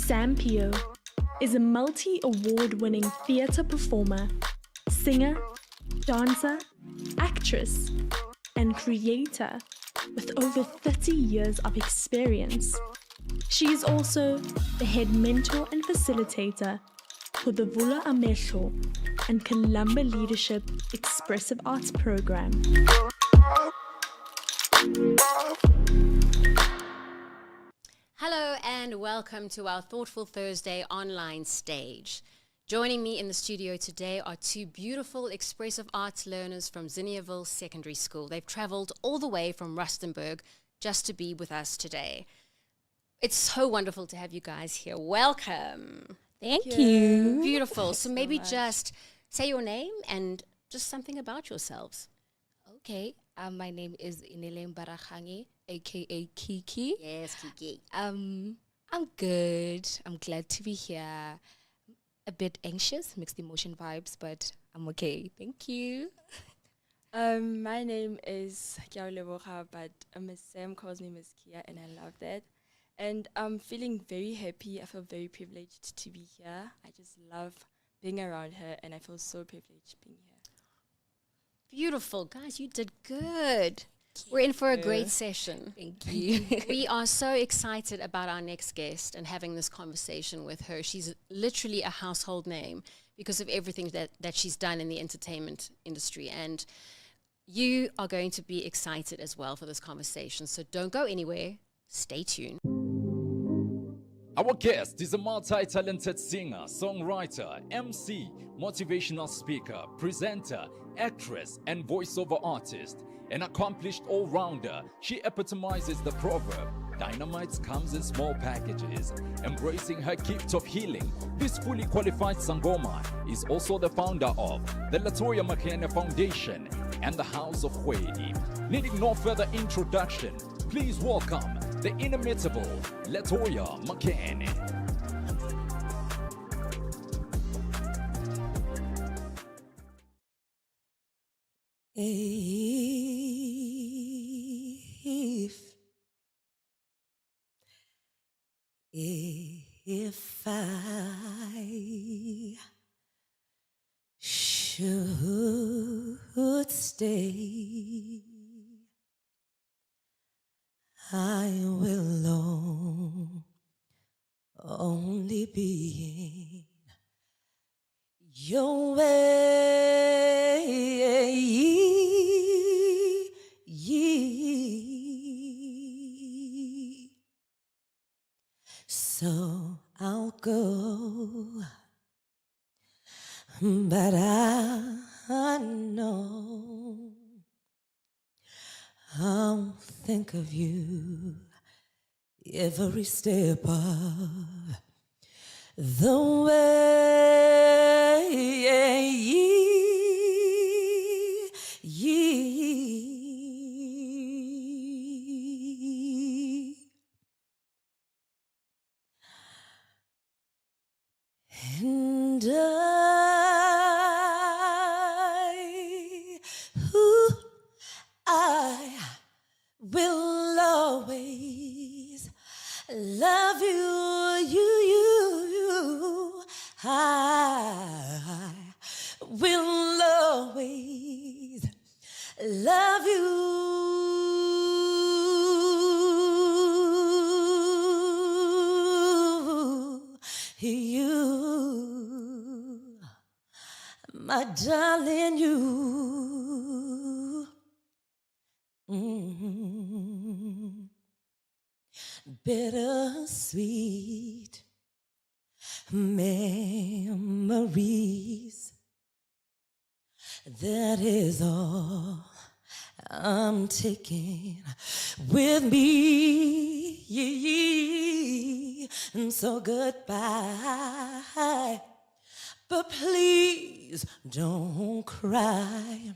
Pio is a multi-award-winning theatre performer, singer, dancer, actress, and creator with over 30 years of experience. She is also the head mentor and facilitator for the Vula Amehlo and Columba Leadership Expressive Arts Program. Hello and welcome to our Thoughtful Thursday online stage. Joining me in the studio today are two beautiful expressive arts learners from Zinniaville Secondary School. They've travelled all the way from Rustenburg just to be with us today. It's so wonderful to have you guys here. Welcome. Thank you. Beautiful. So maybe just say your name and just something about yourselves. Okay. My name is Inelem Barakhangi, aka Kiki. Yes, Kiki. I'm good. I'm glad to be here. A bit anxious, mixed emotion vibes, but I'm okay. Thank you. My name is Kiauleboga, but Miss Sam calls me Miss Kia, and I love that. And I'm feeling very happy. I feel very privileged to be here. I just love being around her, and I feel so privileged being here. Beautiful. Guys, you did good. We're in for a great session. Thank you. We are so excited about our next guest and having this conversation with her. She's literally a household name because of everything that she's done in the entertainment industry. And you are going to be excited as well for this conversation. So don't go anywhere. Stay tuned. Our guest is a multi-talented singer, songwriter, MC, motivational speaker, presenter, actress, and voiceover artist. An accomplished all-rounder, she epitomizes the proverb, dynamite comes in small packages. Embracing her gift of healing, this fully qualified Sangoma is also the founder of the Letoya Makhene Foundation and the House of Hwedi. Needing no further introduction, please welcome the inimitable Letoya Makhene. If I should stay, I will only be in your way. So I'll go, but I know I'll think of you every step of the way. And I will always love you. I will always love you, my darling, you. Bittersweet memories, that is all I'm taking with me. And so goodbye, but please don't cry.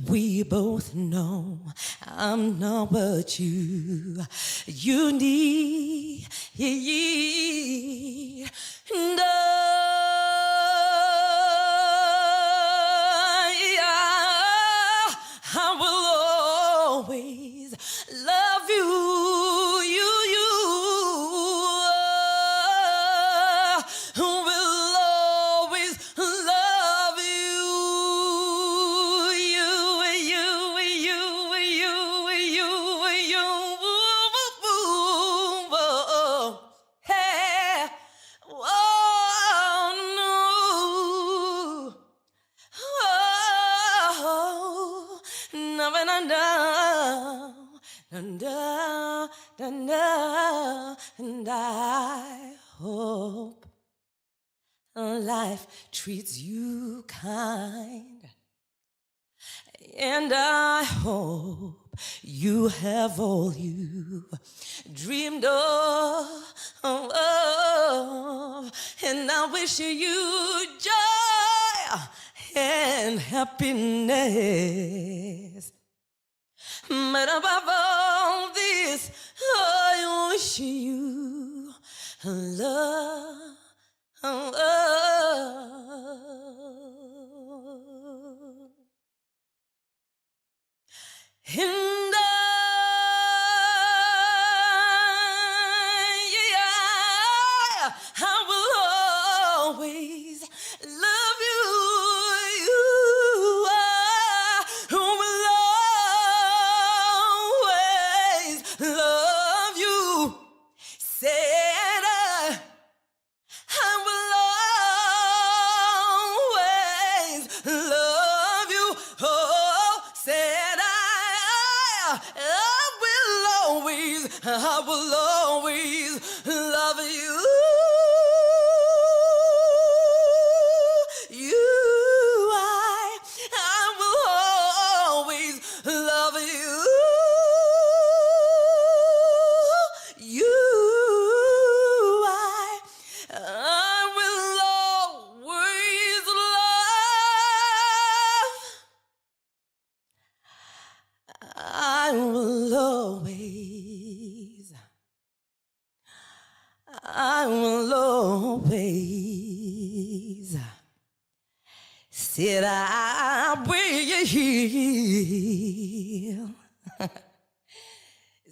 We both know I'm not what you need. And I will always love you, life treats you kind. And I hope you have all you dreamed of. And I wish you joy and happiness. But above all this, I wish you love. And I will always love you. I will always love you. Said I will always love you. Oh, said I will always love you. I will always love you. I will always love. I will always. I will always. Said I will.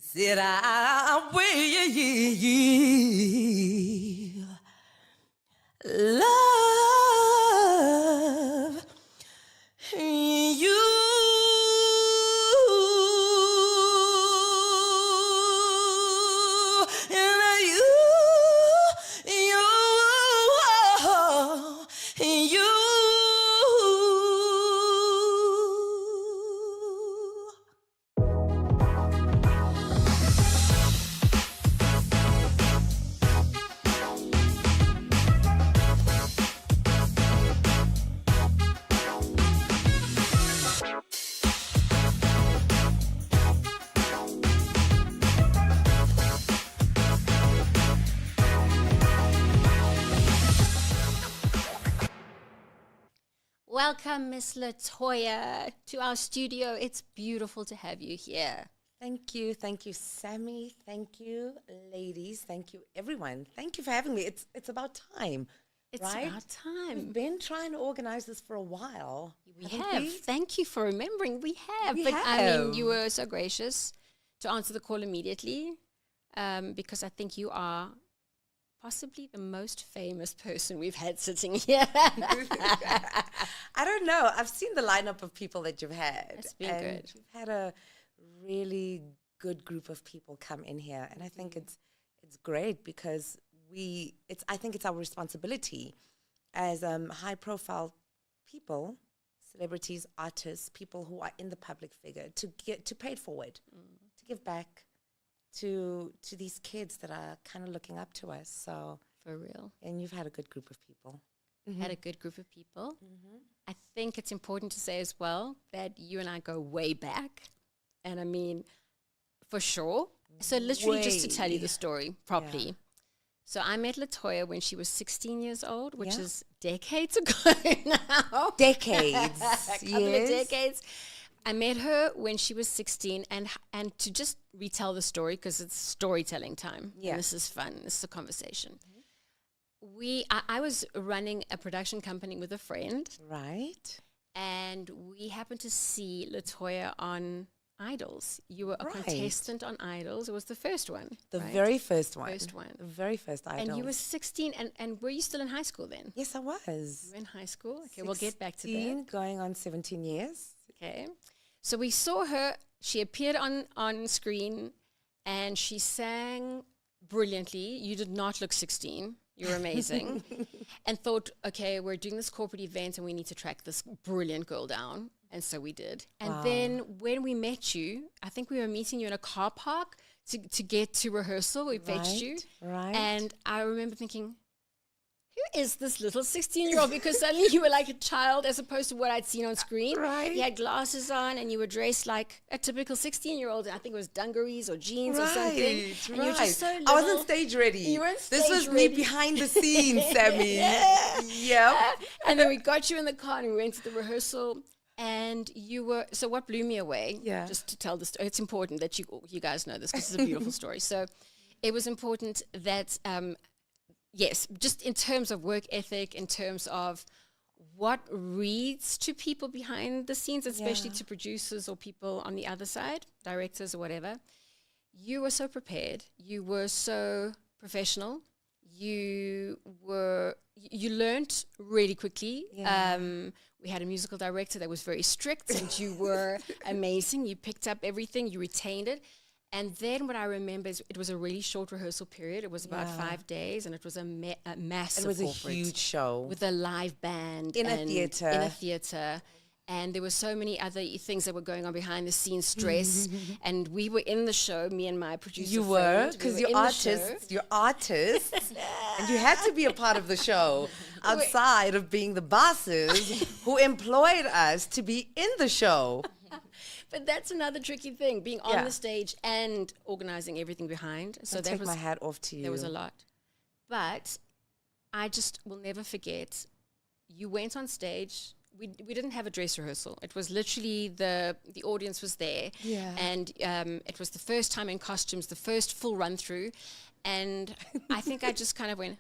Said I will love you. Welcome, Miss Letoya, to our studio. It's beautiful to have you here. Thank you, Sammy. Thank you, ladies. Thank you, everyone. Thank you for having me. It's about time. It's right? about time. We've been trying to organize this for a while. We haven't have. we? Thank you for remembering. We have. We But I mean, have. you were so gracious to answer the call immediately, because I think you are possibly the most famous person we've had sitting here. I don't know. I've seen the lineup of people that you've had. It's been and good. You've had a really good group of people come in here, and I think it's great because I think it's our responsibility as high profile people, celebrities, artists, people who are in the public figure to pay it forward, to give back to these kids that are kind of looking up to us. So For real. and you've had a good group of people. Had a good group of people. I think it's important to say as well that you and I go way back. And I mean, for sure. So literally just to tell you the story properly. Yeah. So I met Letoya when she was 16 years old, which Yeah. is decades ago now. Decades. A couple of decades. I met her when she was 16, and to just retell the story, because it's storytelling time. Yeah. And this is fun. This is a conversation. I was running a production company with a friend, Right. and we happened to see Letoya on Idols. You were a Right. contestant on Idols. It was the first one. The right? very first one. First one. The very first idol. And you were 16, and were you still in high school then? Yes, I was. You were in high school? Okay, we'll get back to that. 16, going on 17 years. Okay. So we saw her. She appeared on screen, and she sang brilliantly. You did not look 16. You're amazing. And thought, okay, we're doing this corporate event, and we need to track this brilliant girl down. And so we did. And then when we met you, I think we were meeting you in a car park to get to rehearsal. We fetched you. Right. And I remember thinking, who is this little 16-year-old? Because suddenly you were like a child as opposed to what I'd seen on screen. Right. You had glasses on and you were dressed like a typical 16-year-old. I think it was dungarees or jeans or something. And you were just so little. I wasn't stage ready. You weren't This stage was ready. me behind the scenes, Sammy. Yep. And then we got you in the car and we went to the rehearsal. And you were, so what blew me away, just to tell the story, it's important that you guys know this because it's a beautiful story. So it was important that, yes, just in terms of work ethic, in terms of what reads to people behind the scenes, especially to producers or people on the other side, directors or whatever, you were so prepared. You were so professional. You learned really quickly. We had a musical director that was very strict, and you were amazing. You picked up everything, you retained it. And then what I remember is it was a really short rehearsal period. It was about 5 days, and it was a massive It was a corporate huge show. with a live band In a theatre. And there were so many other things that were going on behind the scenes, stress. And we were in the show, me and my producer You were, friend. because We were you're in the show. artists. You're artists. And you had to be a part of the show outside of being the bosses who employed us to be in the show. But that's another tricky thing, being on Yeah. the stage and organizing everything behind. So I that take was my hat off to you. there was a lot. But I just will never forget, you went on stage. We didn't have a dress rehearsal. It was literally the audience was there. Yeah. And it was the first time in costumes, the first full run through. And I think I just kind of went,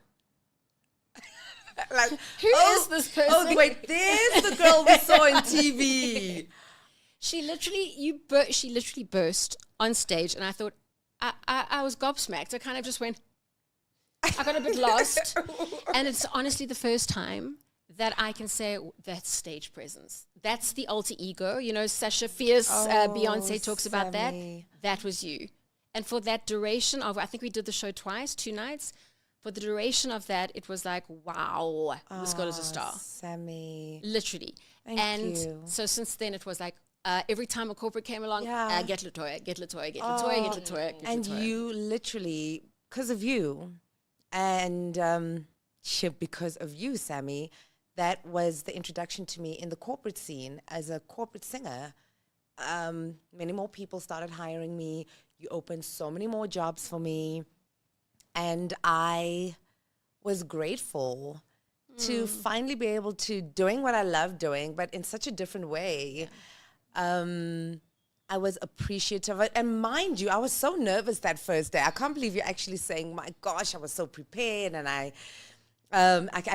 Like, who is this person? Oh, wait, there's the girl we saw on TV. She literally burst on stage, and I thought, I was gobsmacked. I kind of just went, I got a bit lost. And it's honestly the first time that I can say that's stage presence. That's the alter ego. You know, Sasha Fierce, Beyonce talks about that. Sammy. That was you. And for that duration of, I think we did the show twice, 2 nights. For the duration of that, it was like, wow, this girl is a star. Sammy. Literally. Thank you. So since then, it was like, every time a corporate came along, Yeah. get Letoya, get Letoya, get Letoya, get Letoya, get And Letoya. you literally, because of you, and because of you, Sammy, that was the introduction to me in the corporate scene as a corporate singer. Many more people started hiring me. You opened so many more jobs for me. And I was grateful to finally be able to doing what I love doing, but in such a different way. I was appreciative of it. And mind you, I was so nervous that first day. I can't believe you're actually saying, my gosh, I was so prepared. And I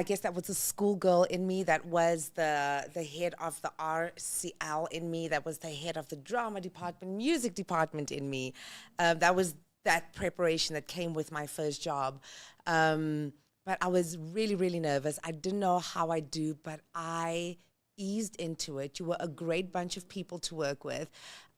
guess that was the schoolgirl in me, that was the head of the RCL in me, that was the head of the drama department, music department in me. That was that preparation that came with my first job. But I was really, really nervous. I didn't know how I'd do, but I eased into it. You were a great bunch of people to work with.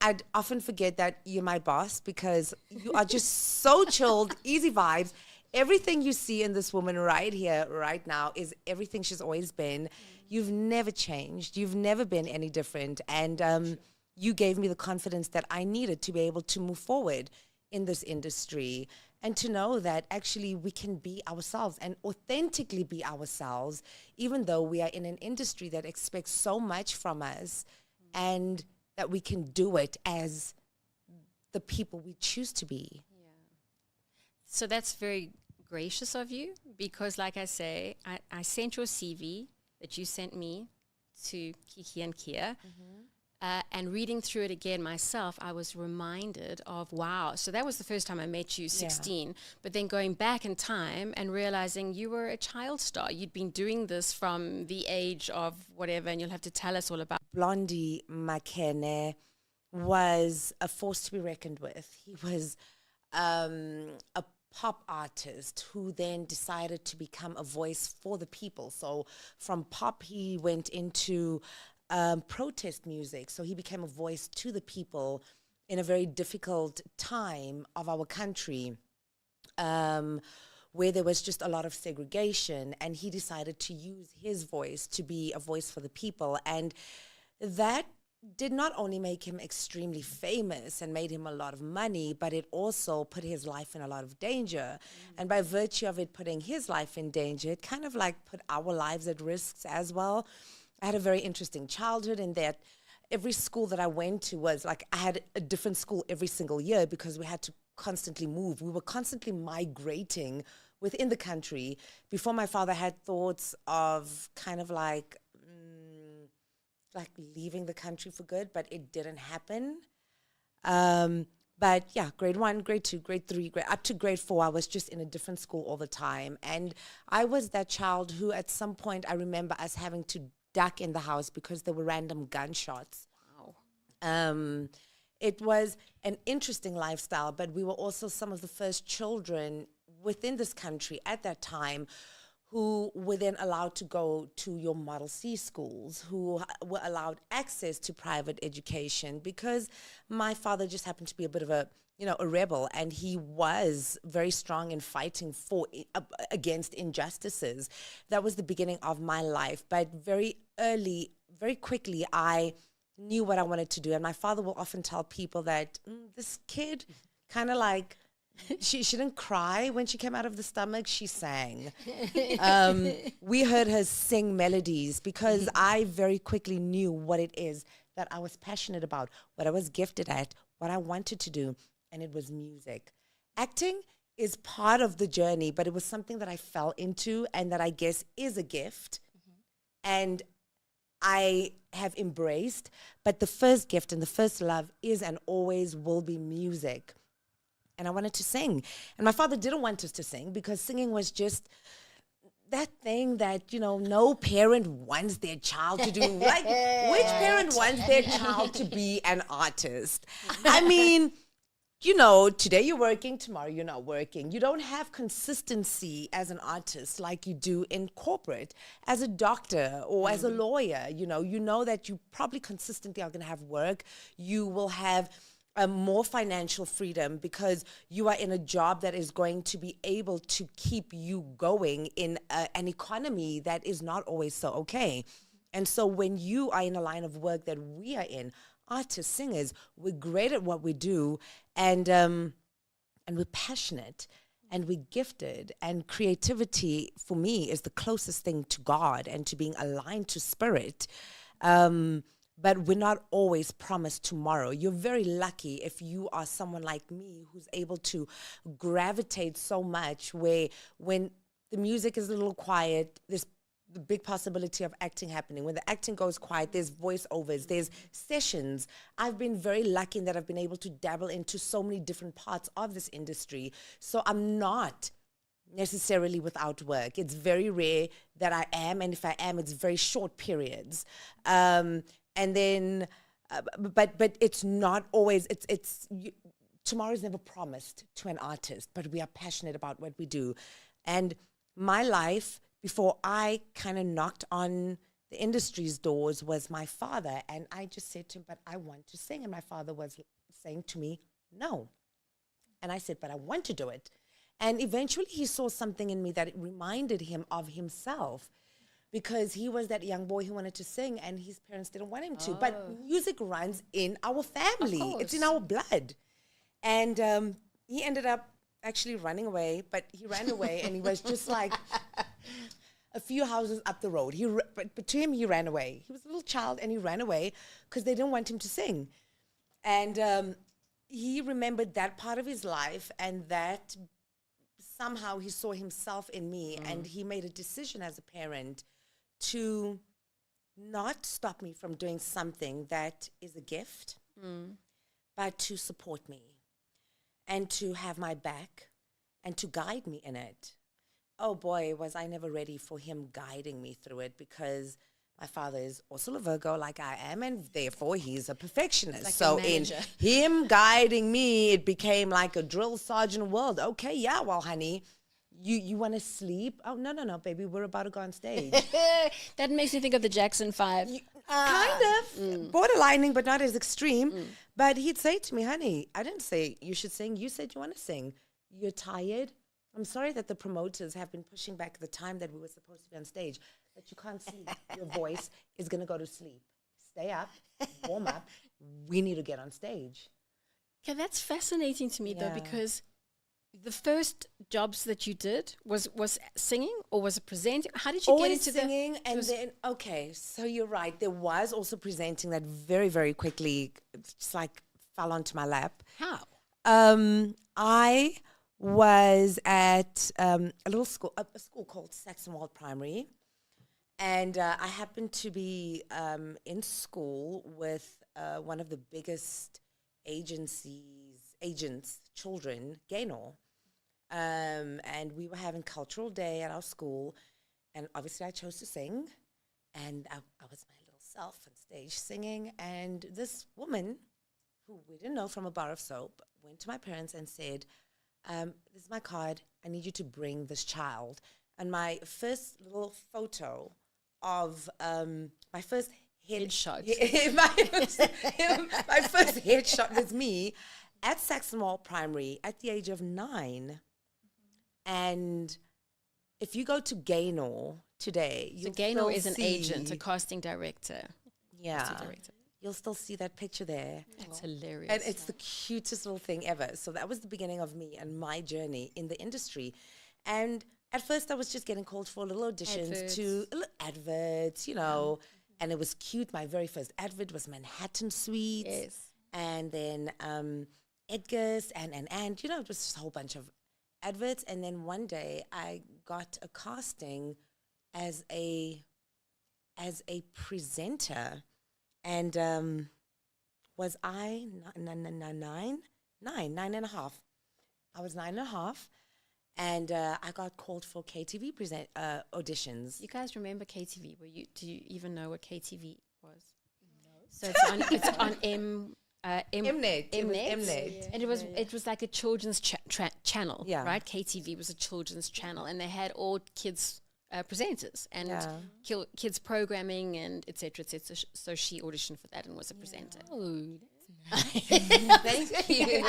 I'd often forget that you're my boss because you are just so chilled, easy vibes. Everything you see in this woman right here, right now, is everything she's always been. You've never changed. You've never been any different. And you gave me the confidence that I needed to be able to move forward in this industry and to know that actually we can be ourselves and authentically be ourselves, even though we are in an industry that expects so much from us, and that we can do it as the people we choose to be. So that's very gracious of you because, like I say, I sent your CV that you sent me to Kiki and Kia. And reading through it again myself, I was reminded of, wow. So that was the first time I met you, 16. But then going back in time and realizing you were a child star. You'd been doing this from the age of whatever, and you'll have to tell us all about. Blondie Makhene was a force to be reckoned with. He was a pop artist who then decided to become a voice for the people. So from pop, he went into protest music. So he became a voice to the people in a very difficult time of our country, where there was just a lot of segregation, and he decided to use his voice to be a voice for the people. And that did not only make him extremely famous and made him a lot of money, but it also put his life in a lot of danger. And by virtue of it putting his life in danger, it kind of like put our lives at risks as well. I had a very interesting childhood in that every school that I went to was like, I had a different school every single year because we had to constantly move. We were constantly migrating within the country. Before my father had thoughts of kind of like leaving the country for good, but it didn't happen. But yeah, grade 1, grade 2, grade 3, up to grade 4, I was just in a different school all the time. And I was that child who at some point, I remember us having to duck in the house because there were random gunshots. Wow. It was an interesting lifestyle, but we were also some of the first children within this country at that time who were then allowed to go to your Model C schools, who were allowed access to private education, because my father just happened to be a bit of a rebel, and he was very strong in fighting against injustices. That was the beginning of my life. But very quickly, I knew what I wanted to do. And my father will often tell people that this kid kind of like, she didn't cry when she came out of the stomach, she sang. We heard her sing melodies because I very quickly knew what it is that I was passionate about, what I was gifted at, what I wanted to do, and it was music. Acting is part of the journey, but it was something that I fell into and that I guess is a gift. And I have embraced, but the first gift and the first love is and always will be music. And I wanted to sing. And my father didn't want us to sing because singing was just that thing that, no parent wants their child to do. Like, which parent wants their child to be an artist? I mean, today you're working, tomorrow you're not working. You don't have consistency as an artist like you do in corporate. As a doctor or as a lawyer, you know that you probably consistently are going to have work. You will have more financial freedom because you are in a job that is going to be able to keep you going in an economy that is not always so okay. And so when you are in a line of work that we are in, artists, singers, we're great at what we do, and we're passionate, and we're gifted, and creativity for me is the closest thing to God and to being aligned to spirit. But we're not always promised tomorrow. You're very lucky if you are someone like me who's able to gravitate so much where when the music is a little quiet, there's the big possibility of acting happening. When the acting goes quiet, there's voiceovers, there's sessions. I've been very lucky in that I've been able to dabble into so many different parts of this industry. So I'm not necessarily without work. It's very rare that I am, and if I am, it's very short periods. And then, but it's not always, tomorrow's never promised to an artist, but we are passionate about what we do. And my life, before I kind of knocked on the industry's doors, was my father. And I just said to him, but I want to sing. And my father was saying to me, no. And I said, but I want to do it. And eventually he saw something in me that reminded him of himself, because he was that young boy who wanted to sing and his parents didn't want him to. But music runs in our family. It's in our blood. And he ended up actually running away, but he ran away and he was just like a few houses up the road. But to him, he ran away. He was a little child and he ran away because they didn't want him to sing. And he remembered that part of his life, and that somehow he saw himself in me, and he made a decision as a parent to not stop me from doing something that is a gift, but to support me and to have my back and to guide me in it. Oh boy, was I never ready for him guiding me through it, because my father is also a Virgo like I am, and therefore he's a perfectionist. Like so in him guiding me, it became like a drill sergeant world. Okay, yeah, well, honey, you want to sleep? Oh, no, baby, we're about to go on stage. That makes me think of the Jackson 5. Kind of, borderlining, but not as extreme. But he'd say to me, honey, I didn't say you should sing. You said you want to sing. You're tired. I'm sorry that the promoters have been pushing back the time that we were supposed to be on stage, but you can't sleep. Your voice is going to go to sleep. stay up, warm up. We need to get on stage. Okay, that's fascinating to me though, Yeah. because the first jobs that you did was singing or was it presenting? How did you Always get into singing, and then so you're right. There was also presenting that very, very quickly, just like fell onto my lap. How? I was at a little school, a school called Saxonwold Primary, and I happened to be in school with one of the biggest agents, children, Gaynor. And we were having cultural day at our school, and obviously I chose to sing, and I was my little self on stage singing, and this woman, who we didn't know, from a bar of soap, went to my parents and said, this is my card, I need you to bring this child. And my first little photo of my first Headshot. my first headshot was me at Saxonwold Primary at the age of 9. And if you go to Gaynor today, So you'll Gaynor still is an agent, a see- casting director. yeah, Casting director. you'll still see that picture there. That's hilarious. And it's the cutest little thing ever. So that was the beginning of me and my journey in the industry. And at first I was just getting called for little auditions to little adverts, you know, and it was cute. My very first advert was Manhattan Suites. Yes. And then Edgar's and, you know, it was just a whole bunch of adverts. And then one day I got a casting as a presenter. And was I 9 and a half? I was 9.5, and I got called for KTV auditions. You guys remember KTV? Do you even know what KTV was? No. So it's on Mnet. It was Mnet. Mnet. And it was like a children's channel, Yeah. right? KTV was a children's channel, and they had all kids presenters and Yeah. kids programming and etc. etc. So she auditioned for that and was a presenter. Oh, Thank you.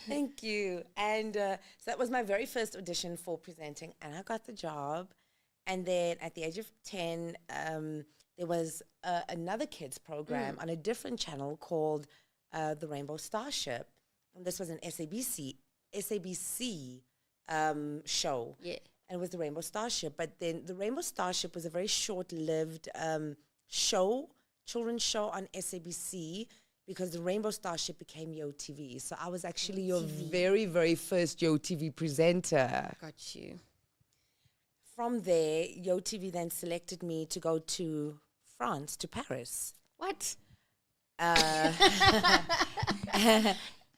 Thank you. And so that was my very first audition for presenting, and I got the job. And then at the age of 10, there was another kids program on a different channel called The Rainbow Starship. And this was an SABC show. Yeah. And it was the Rainbow Starship. But then the Rainbow Starship was a very short-lived children's show on SABC, because the Rainbow Starship became Yo TV. So I was actually your very, very first Yo TV presenter. Got you. From there, Yo TV then selected me to go to France, to Paris. What?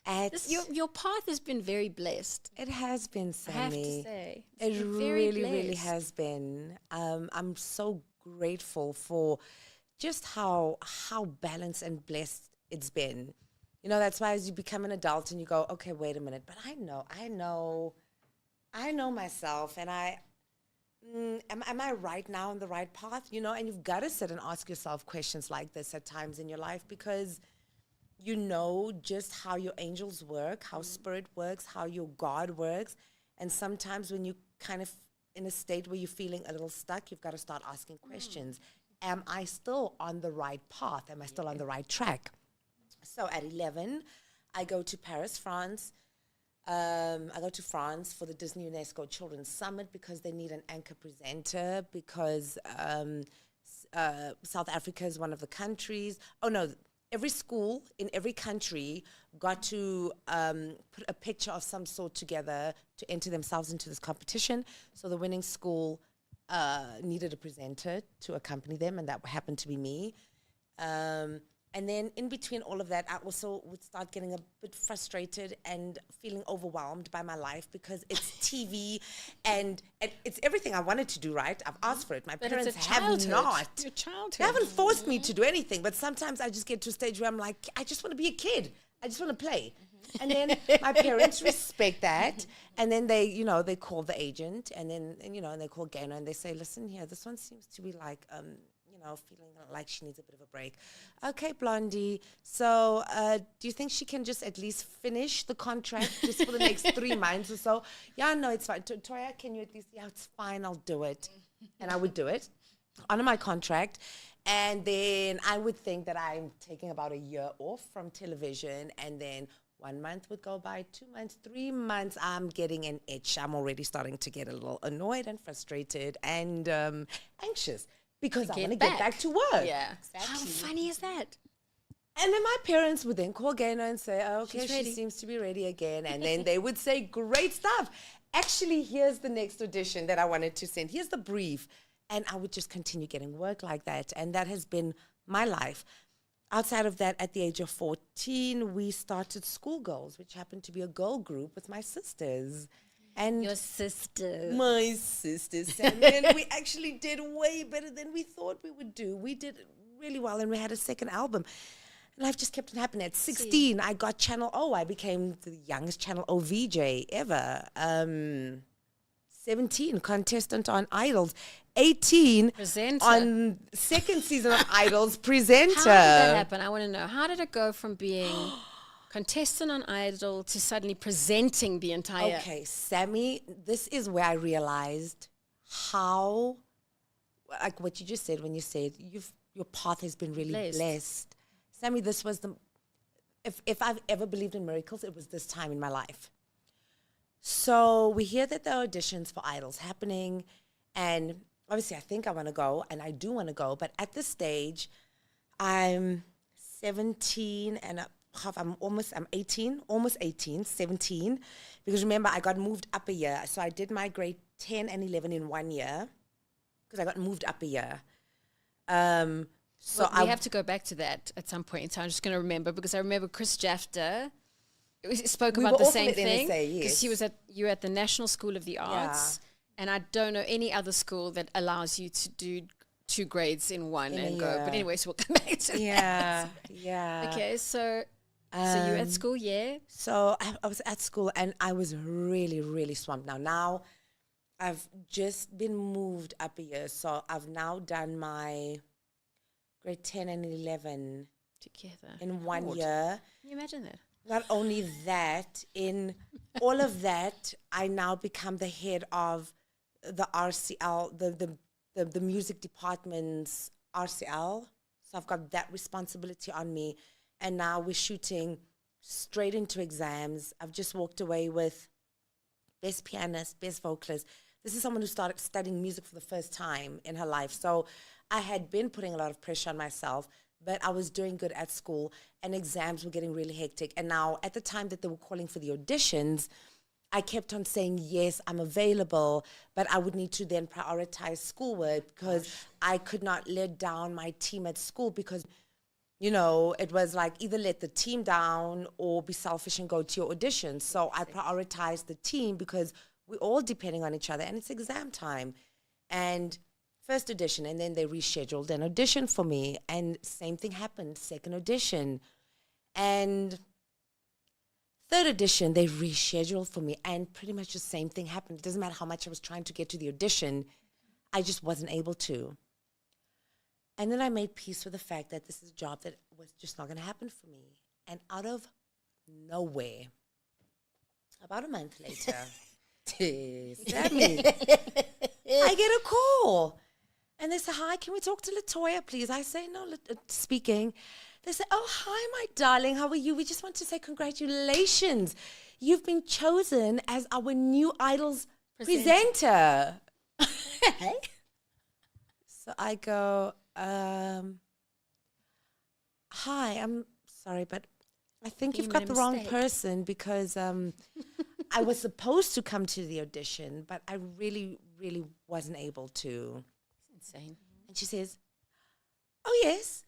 At Your path has been very blessed. it has been, I have to Sammy. say. It's It been very really blessed. has been. I'm so grateful for just how balanced and blessed it's been. You know, that's why as you become an adult and you go, okay, wait a minute, but I know myself, and am I right now on the right path? You know, and you've got to sit and ask yourself questions like this at times in your life, because you know just how your angels work, how spirit works, how your God works. And sometimes when you kind of in a state where you're feeling a little stuck, you've got to start asking questions. Am I still on the right path? Am I still on the right track? So at 11, I go to Paris, France. I go to France for the Disney UNESCO Children's Summit, because they need an anchor presenter, because South Africa is one of the countries. Oh, no. Every school in every country got to put a picture of some sort together to enter themselves into this competition. So the winning school needed a presenter to accompany them, and that happened to be me. And then in between all of that, I also would start getting a bit frustrated and feeling overwhelmed by my life, because it's TV and it's everything I wanted to do, right? I've asked for it. My But parents it's a have childhood. not. Your childhood. They haven't forced me to do anything, but sometimes I just get to a stage where I'm like, I just want to be a kid. I just want to play. And then my parents respect that. And then they call the agent, and then, and they call Gaynor, and they say, listen here, this one seems to be like, feeling like she needs a bit of a break. Okay, Blondie. So do you think she can just at least finish the contract just for the next 3 months or so? Yeah, no, it's fine. Toya, can you at least, yeah, it's fine, I'll do it. And I would do it. on my contract. And then I would think that I'm taking about a year off from television, and then 1 month would go by, 2 months, 3 months, I'm getting an itch. I'm already starting to get a little annoyed and frustrated and anxious because I want to get back to work. Yeah. How funny is that? And then my parents would then call Gaynor and say, oh, okay, she seems to be ready again. And then they would say, great stuff. Actually, here's the next audition that I wanted to send. Here's the brief. And I would just continue getting work like that. And that has been my life. Outside of that, at the age of 14, we started Schoolgirls, which happened to be a girl group with my sisters. And Your sister. my sisters, Sammy, and we actually did way better than we thought we would do. We did really well, and we had a second album. Life just kept on happening. At 16, I got Channel O. I became the youngest Channel O VJ ever. 17, contestant on Idols. 18, Presenter. on second season of Idols, presenter. How did that happen? I want to know. How did it go from being contestant on Idol to suddenly presenting the entire... Okay, Sammy, this is where I realized how, like what you just said when you said your path has been really blessed. Sammy, this was if I've ever believed in miracles, it was this time in my life. So we hear that there are auditions for Idols happening, and obviously I think I want to go, and I do want to go, but at this stage, I'm 17 and I'm 18, almost 18, 17, because remember, I got moved up a year. So I did my grade 10 and 11 in 1 year, because I got moved up a year. So we have to go back to that at some point in time. I'm just going to remember, because I remember Chris Jafter spoke about the same thing, because you were at the National School of the Arts, and I don't know any other school that allows you to do 2 grades in one and go. But anyway, so we'll come back to that. Yeah. Okay, so you were at school, So I was at school, and I was really, really swamped. Now I've just been moved up a year, so I've now done my grade 10 and 11 together in 1 year. Can you imagine that? Not only that, in all of that, I now become the head of the RCL, the music department's RCL. So I've got that responsibility on me. And now we're shooting straight into exams. I've just walked away with best pianist, best vocalist. This is someone who started studying music for the first time in her life. So I had been putting a lot of pressure on myself, but I was doing good at school, and exams were getting really hectic. And now, at the time that they were calling for the auditions, I kept on saying, yes, I'm available, but I would need to then prioritize schoolwork, because I could not let down my team at school, because, you know, it was like either let the team down or be selfish and go to your auditions. So I prioritized the team, because we're all depending on each other, and it's exam time. And first audition, and then they rescheduled an audition for me, and same thing happened, second audition. And third audition, they rescheduled for me, and pretty much the same thing happened. It doesn't matter how much I was trying to get to the audition, I just wasn't able to. And then I made peace with the fact that this is a job that was just not going to happen for me. And out of nowhere, about a month later, Sammy, I get a call. And they say, hi, can we talk to Letoya, please? I say, no, speaking. They say, oh, hi, my darling. How are you? We just want to say congratulations. You've been chosen as our new Idols presenter. So I go, hi, I'm sorry, but I think you've got the wrong person, because I was supposed to come to the audition, but I really, really wasn't able to. Insane. And she says, oh, yes.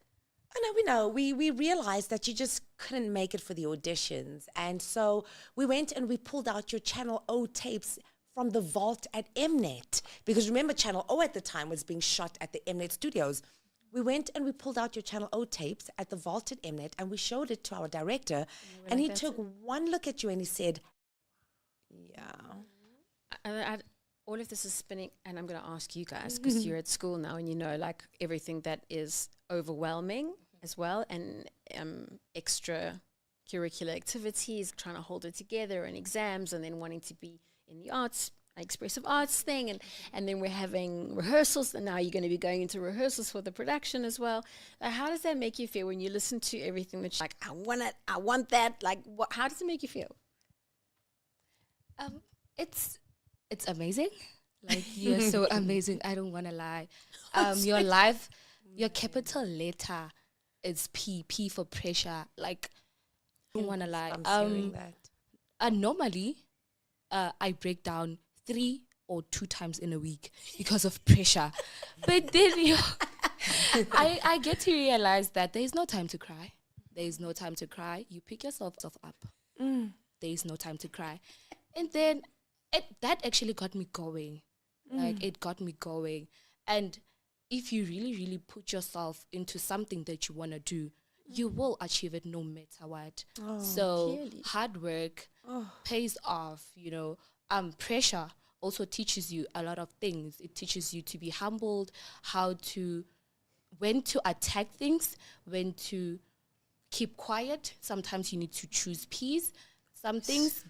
Oh, no, we know. We realized that you just couldn't make it for the auditions. And so we went and we pulled out your Channel O tapes from the vault at Mnet. Because remember, Channel O at the time was being shot at the Mnet studios. We went and we pulled out your Channel O tapes at the vault at Mnet, and we showed it to our director. And he took one look at you and he said, yeah. All of this is spinning, and I'm going to ask you guys, because you're at school now and you know, like, everything that is overwhelming as well, and extra curricular activities, trying to hold it together, and exams, and then wanting to be in the arts expressive arts thing, and then we're having rehearsals, and now you're going to be going into rehearsals for the production as well. How does that make you feel when you listen to everything that you're like, I want it, I want that? Like, how does it make you feel? It's amazing. Like, you're so amazing. I don't want to lie. Your life, your capital letter is P. P for pressure. Like, I don't want to lie. I'm hearing that. Normally, I break down 3 or 2 times in a week because of pressure. But then I get to realize that there is no time to cry. There is no time to cry. You pick yourself up. There is no time to cry. And then that actually got me going. Like, it got me going. And if you really, really put yourself into something that you want to do, you will achieve it no matter what. So clearly. hard work pays off, you know. Pressure also teaches you a lot of things. It teaches you to be humbled, when to attack things, when to keep quiet. Sometimes you need to choose peace. Some things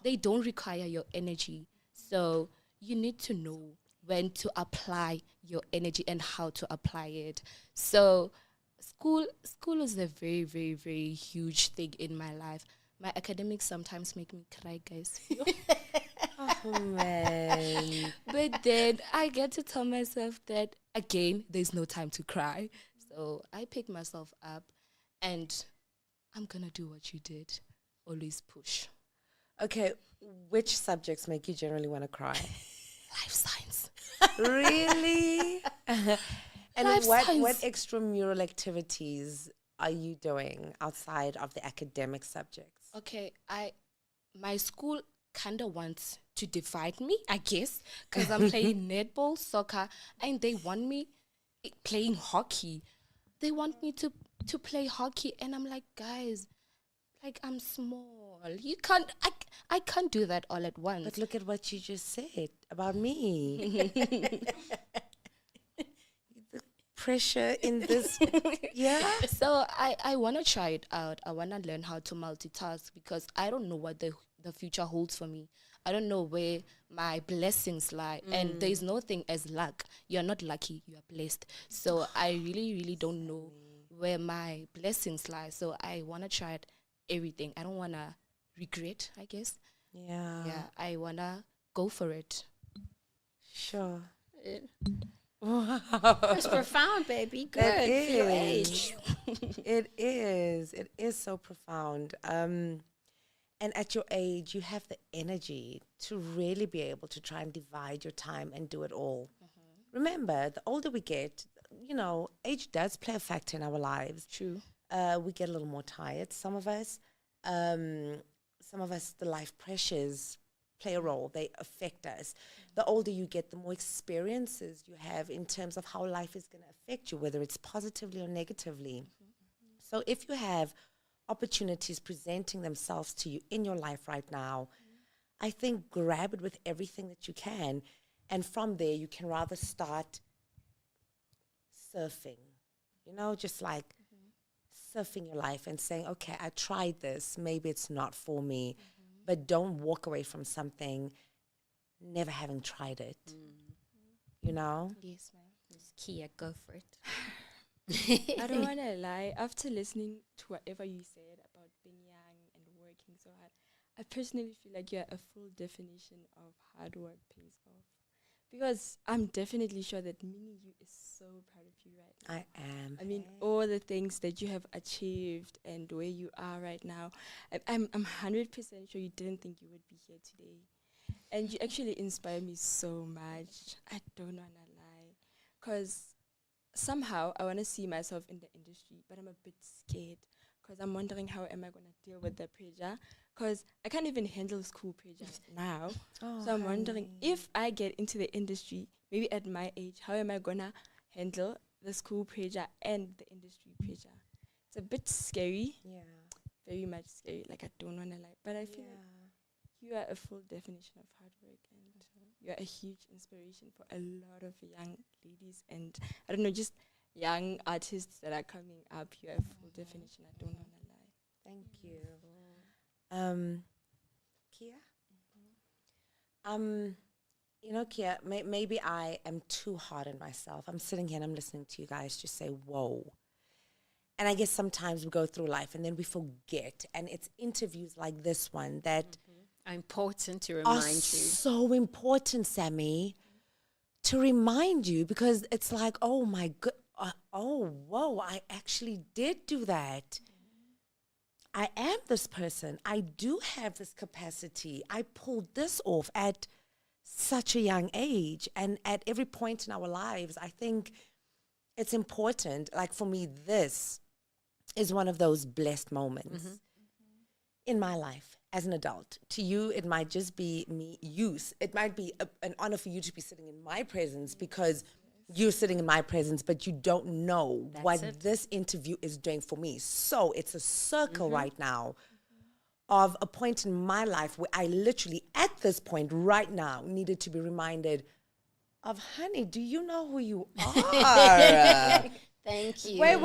they don't require your energy. So you need to know when to apply your energy and how to apply it. So school is a very, very, very huge thing in my life. My academics sometimes make me cry, guys. Oh, man. But then I get to tell myself that, again, there's no time to cry. So I pick myself up and I'm going to do what you did. Always push. Okay, which subjects make you generally want to cry? Life science. Really? And Life what science. extramural activities are you doing outside of the academic subjects? Okay, my school kind of wants to divide me, I guess, because I'm playing netball, soccer, and they want me playing hockey. They want me to play hockey, and I'm like, guys, like, I'm small. I can't do that all at once. But look at what you just said about me. The pressure in this, yeah. So I want to try it out. I want to learn how to multitask because I don't know what the future holds for me. I don't know where my blessings lie. And there's no thing as luck. You're not lucky, you are blessed. So I really, really don't know where my blessings lie. So I want to try everything. I don't want to regret, I guess. Yeah. Yeah, I want to go for it. Sure. It's profound, baby. Good. That For your is. age. It is. It is so profound. And at your age, you have the energy to really be able to try and divide your time and do it all. Remember, the older we get, you know, age does play a factor in our lives. True. We get a little more tired. Some of us, the life pressures play a role. They affect us. The older you get, the more experiences you have in terms of how life is going to affect you, whether it's positively or negatively. So if you have opportunities presenting themselves to you in your life right now, I think grab it with everything that you can. And from there, you can rather start surfing, you know, just like surfing your life and saying, okay, I tried this. Maybe it's not for me. But don't walk away from something never having tried it, you know? Yes, ma'am. Miss Kia, go for it. I don't want to lie. After listening to whatever you said about being young and working so hard, I personally feel like you're a full definition of hard work pays off. Because I'm definitely sure that Mini You is so proud of you right now. I am. I mean, all the things that you have achieved and where you are right now, I'm 100% sure you didn't think you would be here today. And you actually inspire me so much. I don't want to lie. Because somehow I want to see myself in the industry, but I'm a bit scared. Because I'm wondering how am I going to deal with the pressure. Because I can't even handle school pressure now. So I'm wondering if I get into the industry, maybe at my age, how am I going to handle the school pressure and the industry pressure? It's a bit scary, Yeah. very much scary. Like, I don't want to lie. But I feel like you are a full definition of hard work and you're a huge inspiration for a lot of young ladies and, I don't know, just young artists that are coming up. You're a full definition. I don't want to lie. Thank you. Kia? You know, Kia, maybe I am too hard on myself. I'm sitting here and I'm listening to you guys just say, whoa. And I guess sometimes we go through life and then we forget. And it's interviews like this one that Are important to are remind you. so important, Sammy, to remind you, because it's like, oh my god, oh, whoa, I actually did do that. I am this person. I do have this capacity. I pulled this off at such a young age. And at every point in our lives, I think it's important. Like for me, this is one of those blessed moments in my life as an adult. To you, it might just be me use. It might be an honor for you to be sitting in my presence because you're sitting in my presence, but you don't know what this interview is doing for me. So it's a circle right now of a point in my life where I literally, at this point right now, needed to be reminded of, honey, do you know who you are? Thank you. Wait.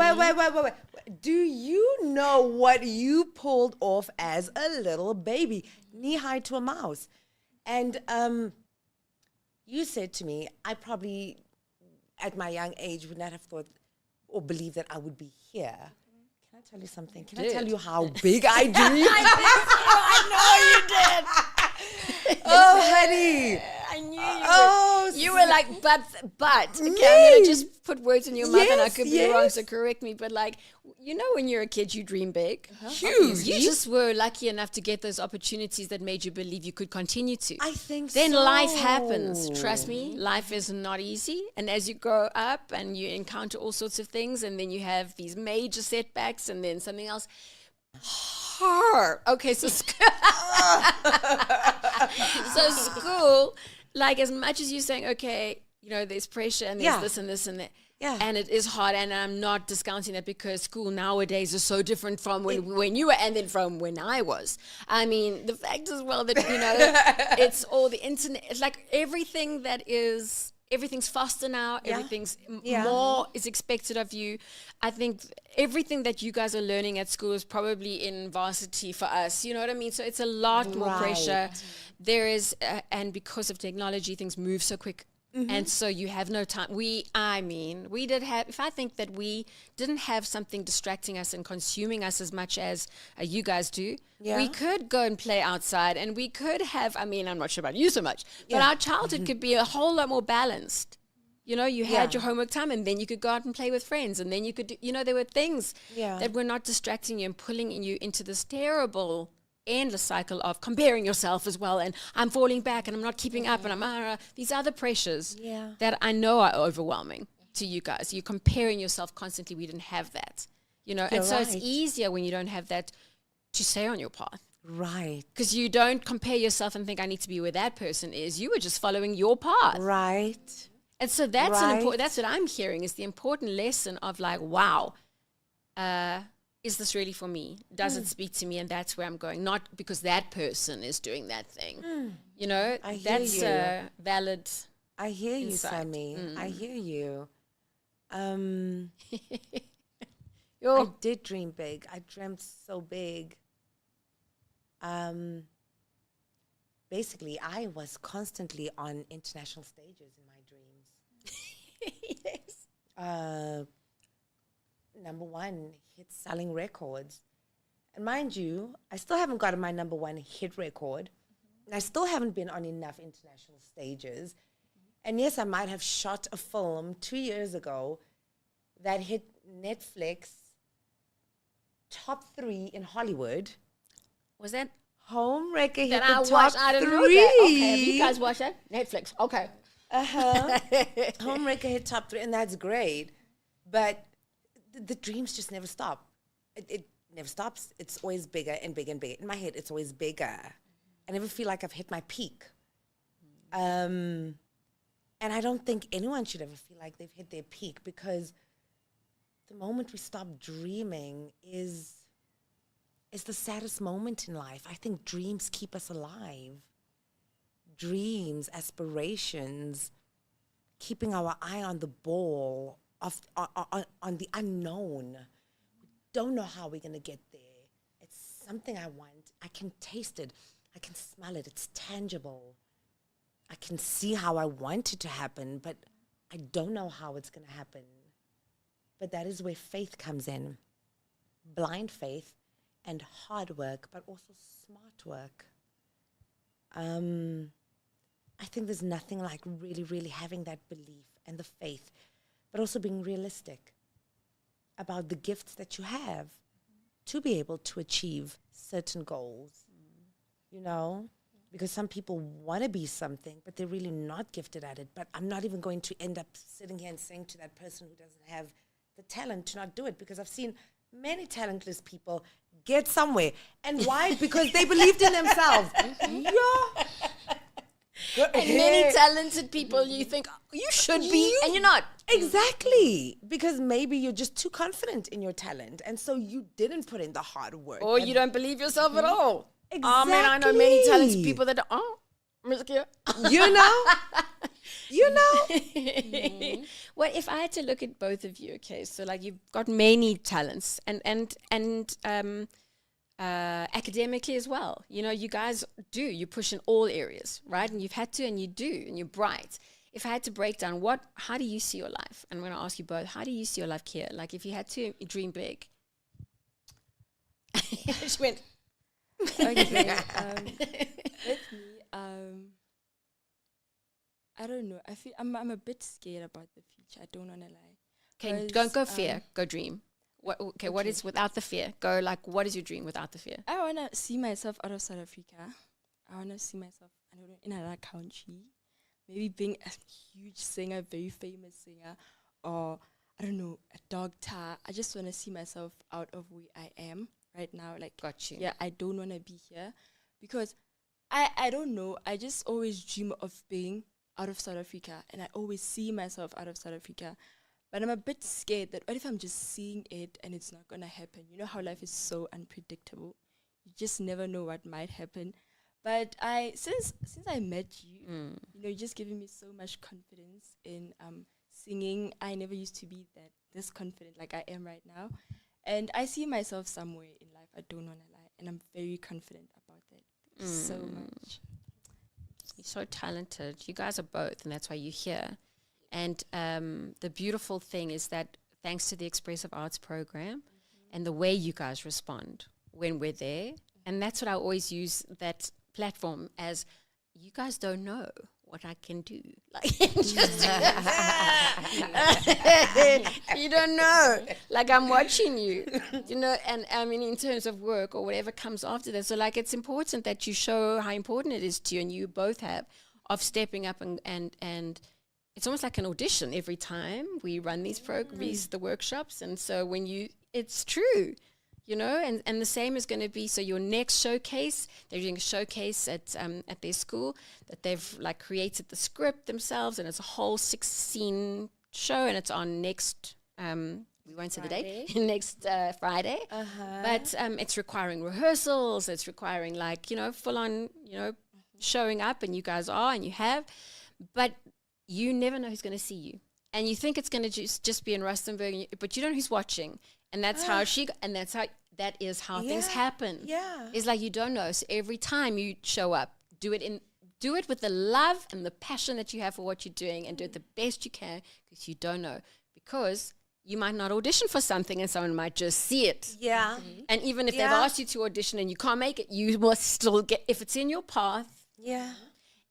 Do you know what you pulled off as a little baby, knee-high to a mouse? And you said to me, I probably, at my young age, would not have thought or believed that I would be here. Can I tell you something? Can I tell you how big I dream? I know you did. Oh, honey. I knew you Oh, were. You were like, but. Okay, I'm going to just put words in your mouth and I could be wrong, yes. so correct me. But like, you know when you're a kid, you dream big. Huge. You just were lucky enough to get those opportunities that made you believe you could continue to. I think then so. life happens. Trust me, life is not easy. And as you grow up and you encounter all sorts of things, and then you have these major setbacks and then something else. Okay, so school, like as much as you're saying, okay, you know, there's pressure and there's this and this and that. Yeah. And it is hard, and I'm not discounting that because school nowadays is so different from when you were and then from when I was. I mean, the fact as well that, you know, it's all the internet. It's like everything that is, everything's faster now. Yeah. Everything's Yeah. more is expected of you. I think everything that you guys are learning at school is probably in varsity for us. You know what I mean? So it's a lot more pressure. There is, and because of technology, things move so quick. And so you have no time. We did have, if I think that we didn't have something distracting us and consuming us as much as you guys do, we could go and play outside and we could have, I mean, I'm not sure about you so much, but our childhood could be a whole lot more balanced. You know, you had your homework time and then you could go out and play with friends and then you could, you know, there were things that were not distracting you and pulling you into this terrible endless cycle of comparing yourself as well, and I'm falling back and I'm not keeping up, and I'm these other pressures that I know are overwhelming to you guys. You're comparing yourself constantly. We didn't have that, you know, and so it's easier when you don't have that to stay on your path, Right. because you don't compare yourself and think I need to be where that person is. You were just following your path, Right. and so that's an important. That's what I'm hearing is the important lesson of like, wow. Is this really for me? Does it speak to me? And that's where I'm going. Not because that person is doing that thing. You know, I hear that's you. a valid. I hear you, insight. Sammy. I hear you. Yo. I did dream big. I dreamt so big. Basically, I was constantly on international stages in my dreams. Yes. Number one, hit selling records. And mind you, I still haven't gotten my number one hit record. And I still haven't been on enough international stages. And yes, I might have shot a film 2 years ago that hit Netflix top 3 in Hollywood. Was that Homewrecker hit that the I top watched? I didn't 3. know that. Okay, have you guys watched that? Netflix. Okay. Homewrecker hit top 3, and that's great. But the dreams just never stop. It never stops. It's always bigger and bigger and bigger. In my head, it's always bigger. I never feel like I've hit my peak. And I don't think anyone should ever feel like they've hit their peak, because the moment we stop dreaming is the saddest moment in life. I think dreams keep us alive. Dreams, aspirations, keeping our eye on the ball, on the unknown. We don't know how we're going to get there. It's something I want. I can taste it. I can smell it. It's tangible. I can see how I want it to happen, but I don't know how it's going to happen. But that is where faith comes in. Blind faith and hard work, but also smart work. I think there's nothing like really, really having that belief and the faith, but also being realistic about the gifts that you have to be able to achieve certain goals, you know? Because some people want to be something, but they're really not gifted at it. But I'm not even going to end up sitting here and saying to that person who doesn't have the talent to not do it, because I've seen many talentless people get somewhere. And why? Because they believed in themselves. Yeah. And many talented people, you think, you should be, and you're not. Exactly. Because maybe you're just too confident in your talent. And so you didn't put in the hard work. Or you don't believe yourself at all. Exactly. Oh, man, I know many talented people that You know? You know? Well, if I had to look at both of you, okay, so like you've got many talents and academically as well. You know, you guys you push in all areas, right? And you've had to, and you do, and you're bright. If I had to break down how do you see your life? And I'm going to ask you both, how do you see your life, Kia? Like if you had to dream big. She went. Okay. With me, I don't know. I feel I'm a bit scared about the future. I don't want to lie. Okay, don't go fear. Go dream. What is without the fear? Go like, what is your dream without the fear? I want to see myself out of South Africa. I want to see myself, I don't know, in another country. Maybe being a huge singer, very famous singer, or I don't know, a doctor. I just want to see myself out of where I am right now. Like, got you. Yeah, I don't want to be here because I don't know. I just always dream of being out of South Africa, and I always see myself out of South Africa. But I'm a bit scared that what if I'm just seeing it and it's not going to happen? You know how life is so unpredictable. You just never know what might happen. But since I met you, you know, you're just giving me so much confidence in singing. I never used to be this confident like I am right now. And I see myself somewhere in life. I don't want to lie. And I'm very confident about that. Thank you so much. You're so talented. You guys are both, and that's why you're here. And the beautiful thing is that thanks to the Expressive Arts program and the way you guys respond when we're there, and that's what I always use that platform as, you guys don't know what I can do. Like, just you don't know. Like, I'm watching you, you know, and I mean, in terms of work or whatever comes after that. So, like, it's important that you show how important it is to you, and you both have, of stepping up and it's almost like an audition every time we run these the workshops. And so it's true, you know, and the same is going to be, so your next showcase, they're doing a showcase at their school that they've like created the script themselves, and it's a whole 6-scene show, and it's on next, we won't say the date, next Friday. But it's requiring rehearsals, it's requiring like, you know, full on, you know, showing up, and you guys are, and you have, but you never know who's going to see you. And you think it's going to just be in Rustenburg, but you don't know who's watching. And that's how that is how things happen. Yeah. It's like you don't know. So every time you show up, do it with the love and the passion that you have for what you're doing, and do it the best you can, because you don't know. Because you might not audition for something and someone might just see it. Yeah. And even if they've asked you to audition and you can't make it, you must still get, if it's in your path. Yeah.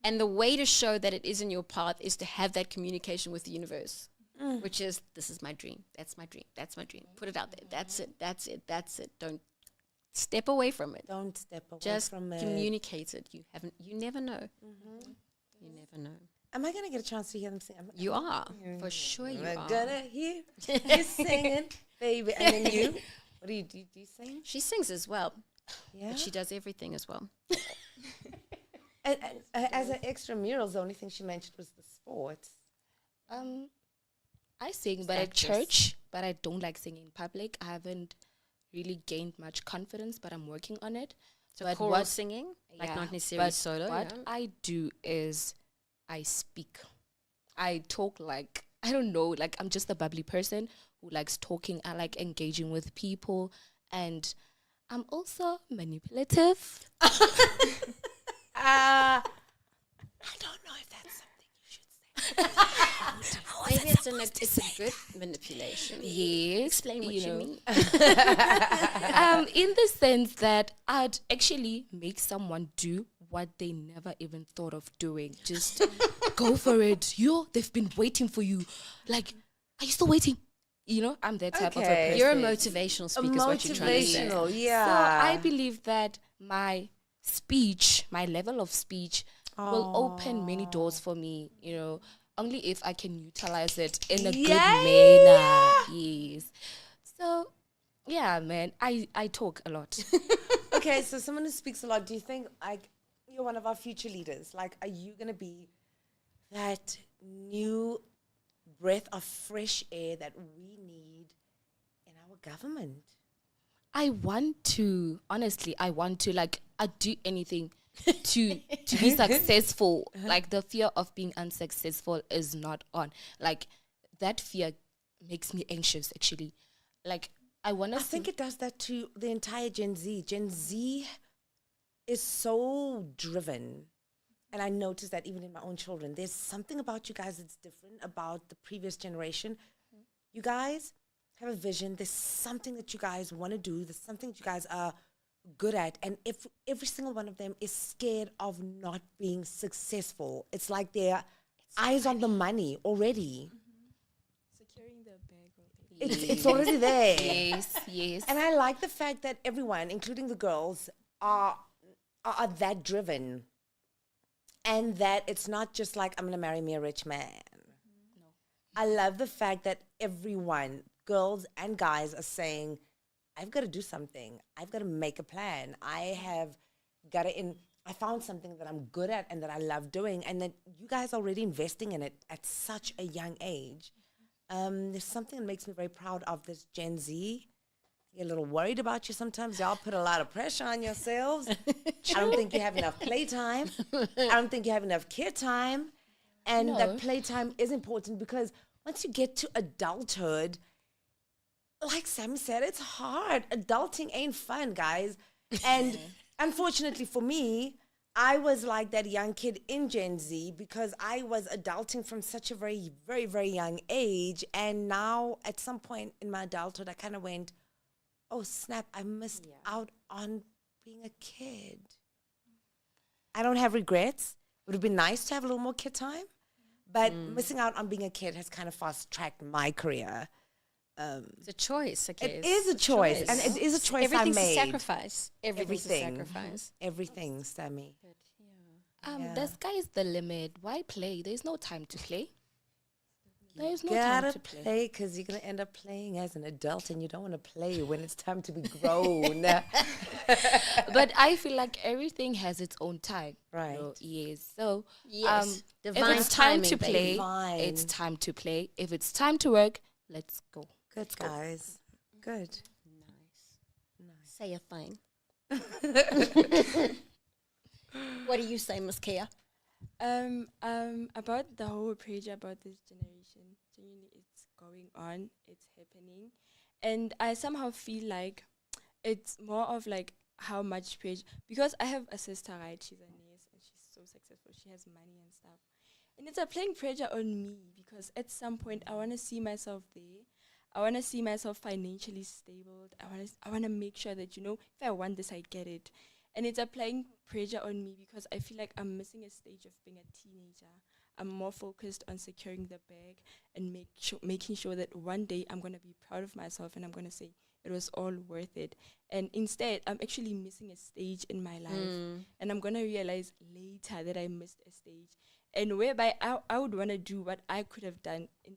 And the way to show that it is in your path is to have that communication with the universe, which is, this is my dream. That's my dream. That's my dream. Put it out there. That's it. That's it. That's it. Don't step away from it. Don't step away Just from it. communicate it. You never know. You never know. Am I going to get a chance to hear them sing? You are. For sure you I'm are. gonna hear you singing, baby. And then you, what do you do? Do you sing? She sings as well. Yeah. But she does everything as well. And as an extramurals, the only thing she mentioned was the sports. I sing, but at church, but I don't like singing in public. I haven't really gained much confidence, but I'm working on it. So but choral singing, like not necessarily but solo. What I do is I speak. I talk like, I don't know, like I'm just a bubbly person who likes talking. I like engaging with people, and I'm also manipulative. I don't know if Maybe it's a good manipulation. Yes. Explain what you know. mean. In the sense that I'd actually make someone do what they never even thought of doing. Just go for it. They've been waiting for you. Like, are you still waiting? I'm that type of a Okay. person. You're a motivational speaker, is what you're trying to say. Motivational, yeah. So I believe that my level of speech will open many doors for me, only if I can utilize it in a good manner. Yes. So, yeah, man, I talk a lot. Okay, so someone who speaks a lot, do you think, like, you're one of our future leaders? Like, are you going to be that new breath of fresh air that we need in our government? Honestly, like, I'd do anything to be successful. Like, the fear of being unsuccessful is not on. Like, that fear makes me anxious, actually. Like, I think it does that to the entire Gen Z. Gen Z is so driven. And I noticed that even in my own children. There's something about you guys that's different about the previous generation. You guys have a vision. There's something that you guys want to do. There's something that you guys are good at. And if every single one of them is scared of not being successful, it's like their eyes on the money already. Securing the bag already. It's already there. Yes. And I like the fact that everyone, including the girls, are that driven. And that it's not just like, I'm going to marry me a rich man. No. I love the fact that everyone, girls and guys, are saying, I've got to do something. I've got to make a plan. I found something that I'm good at and that I love doing, and that you guys are already investing in it at such a young age. There's something that makes me very proud of this Gen Z. I get a little worried about you sometimes. Y'all put a lot of pressure on yourselves. I don't think you have enough playtime. I don't think you have enough kid time. And that playtime is important, because once you get to adulthood, like Sam said, it's hard. Adulting ain't fun, guys. And unfortunately for me, I was like that young kid in Gen Z, because I was adulting from such a very, very, very young age. And now at some point in my adulthood, I kind of went, oh, snap, I missed out on being a kid. I don't have regrets. It would have been nice to have a little more kid time. But missing out on being a kid has kind of fast-tracked my career. It's a choice, I guess. It is a choice. And it is a choice Everything's I made. a sacrifice. Everything's a sacrifice. Everything, Sammy. The sky is the limit. Why play? There's no time to play. There's no Gotta time to play. play, because you're going to end up playing as an adult, and you don't want to play when it's time to be grown. But I feel like everything has its own time. Right. Yes. So Yes. if Divine it's time timing, to baby. play, Divine. it's time to play. If it's time to work, let's go. Good, guys. Good. Say a thing. What do you say, Miss Kia? About the whole pressure about this generation, genuinely, it's going on, it's happening, and I somehow feel like it's more of like how much pressure, because I have a sister, right? She's a nurse and she's so successful. She has money and stuff, and it's applying pressure on me, because at some point I want to see myself there. I want to see myself financially stable. I want to make sure that, if I want this, I get it. And it's applying pressure on me, because I feel like I'm missing a stage of being a teenager. I'm more focused on securing the bag and making sure that one day I'm going to be proud of myself and I'm going to say it was all worth it. And instead, I'm actually missing a stage in my life. And I'm going to realize later that I missed a stage. And whereby I would want to do what I could have done in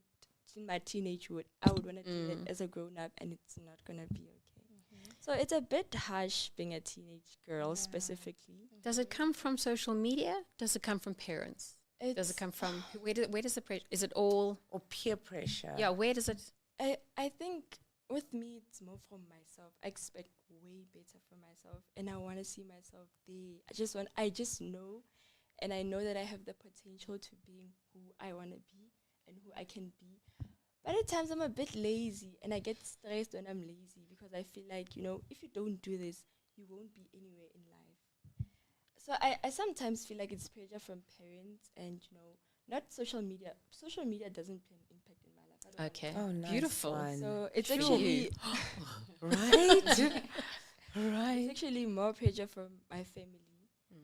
my teenagehood. I would want to do that as a grown-up, and it's not going to be okay. So it's a bit harsh being a teenage girl specifically. Does it come from social media? Does it come from parents? Does it come from, where does the pressure, is it all? Or peer pressure. Yeah, where does it? I think with me, it's more from myself. I expect way better from myself, and I want to see myself there. I just know, and I know that I have the potential to being who I want to be and who I can be. But at times I'm a bit lazy, and I get stressed when I'm lazy, because I feel like, if you don't do this, you won't be anywhere in life. So I sometimes feel like it's pressure from parents and, not social media. Social media doesn't play an impact in my life. I don't know. Okay. Oh, nice Beautiful. one. So it's True. actually Right? it's actually more pressure from my family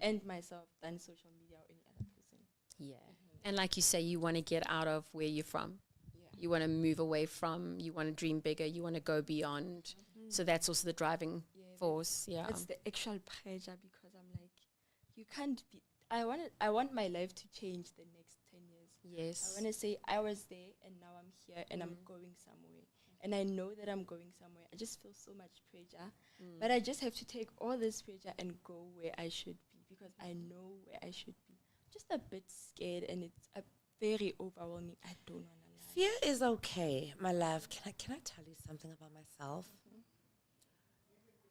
and myself than social media or any other person. Yeah. And like you say, you want to get out of where you're from. You want to move away from, you want to dream bigger, you want to go beyond. So that's also the driving force. Yeah. It's the actual pressure because I'm like, you can't be. I want my life to change the next 10 years. Yes. I want to say I was there and now I'm here and I'm going somewhere. And I know that I'm going somewhere. I just feel so much pressure. But I just have to take all this pressure and go where I should be because I know where I should be. Just a bit scared and it's very overwhelming. I don't want to lie. Fear is okay, my love. Can I tell you something about myself?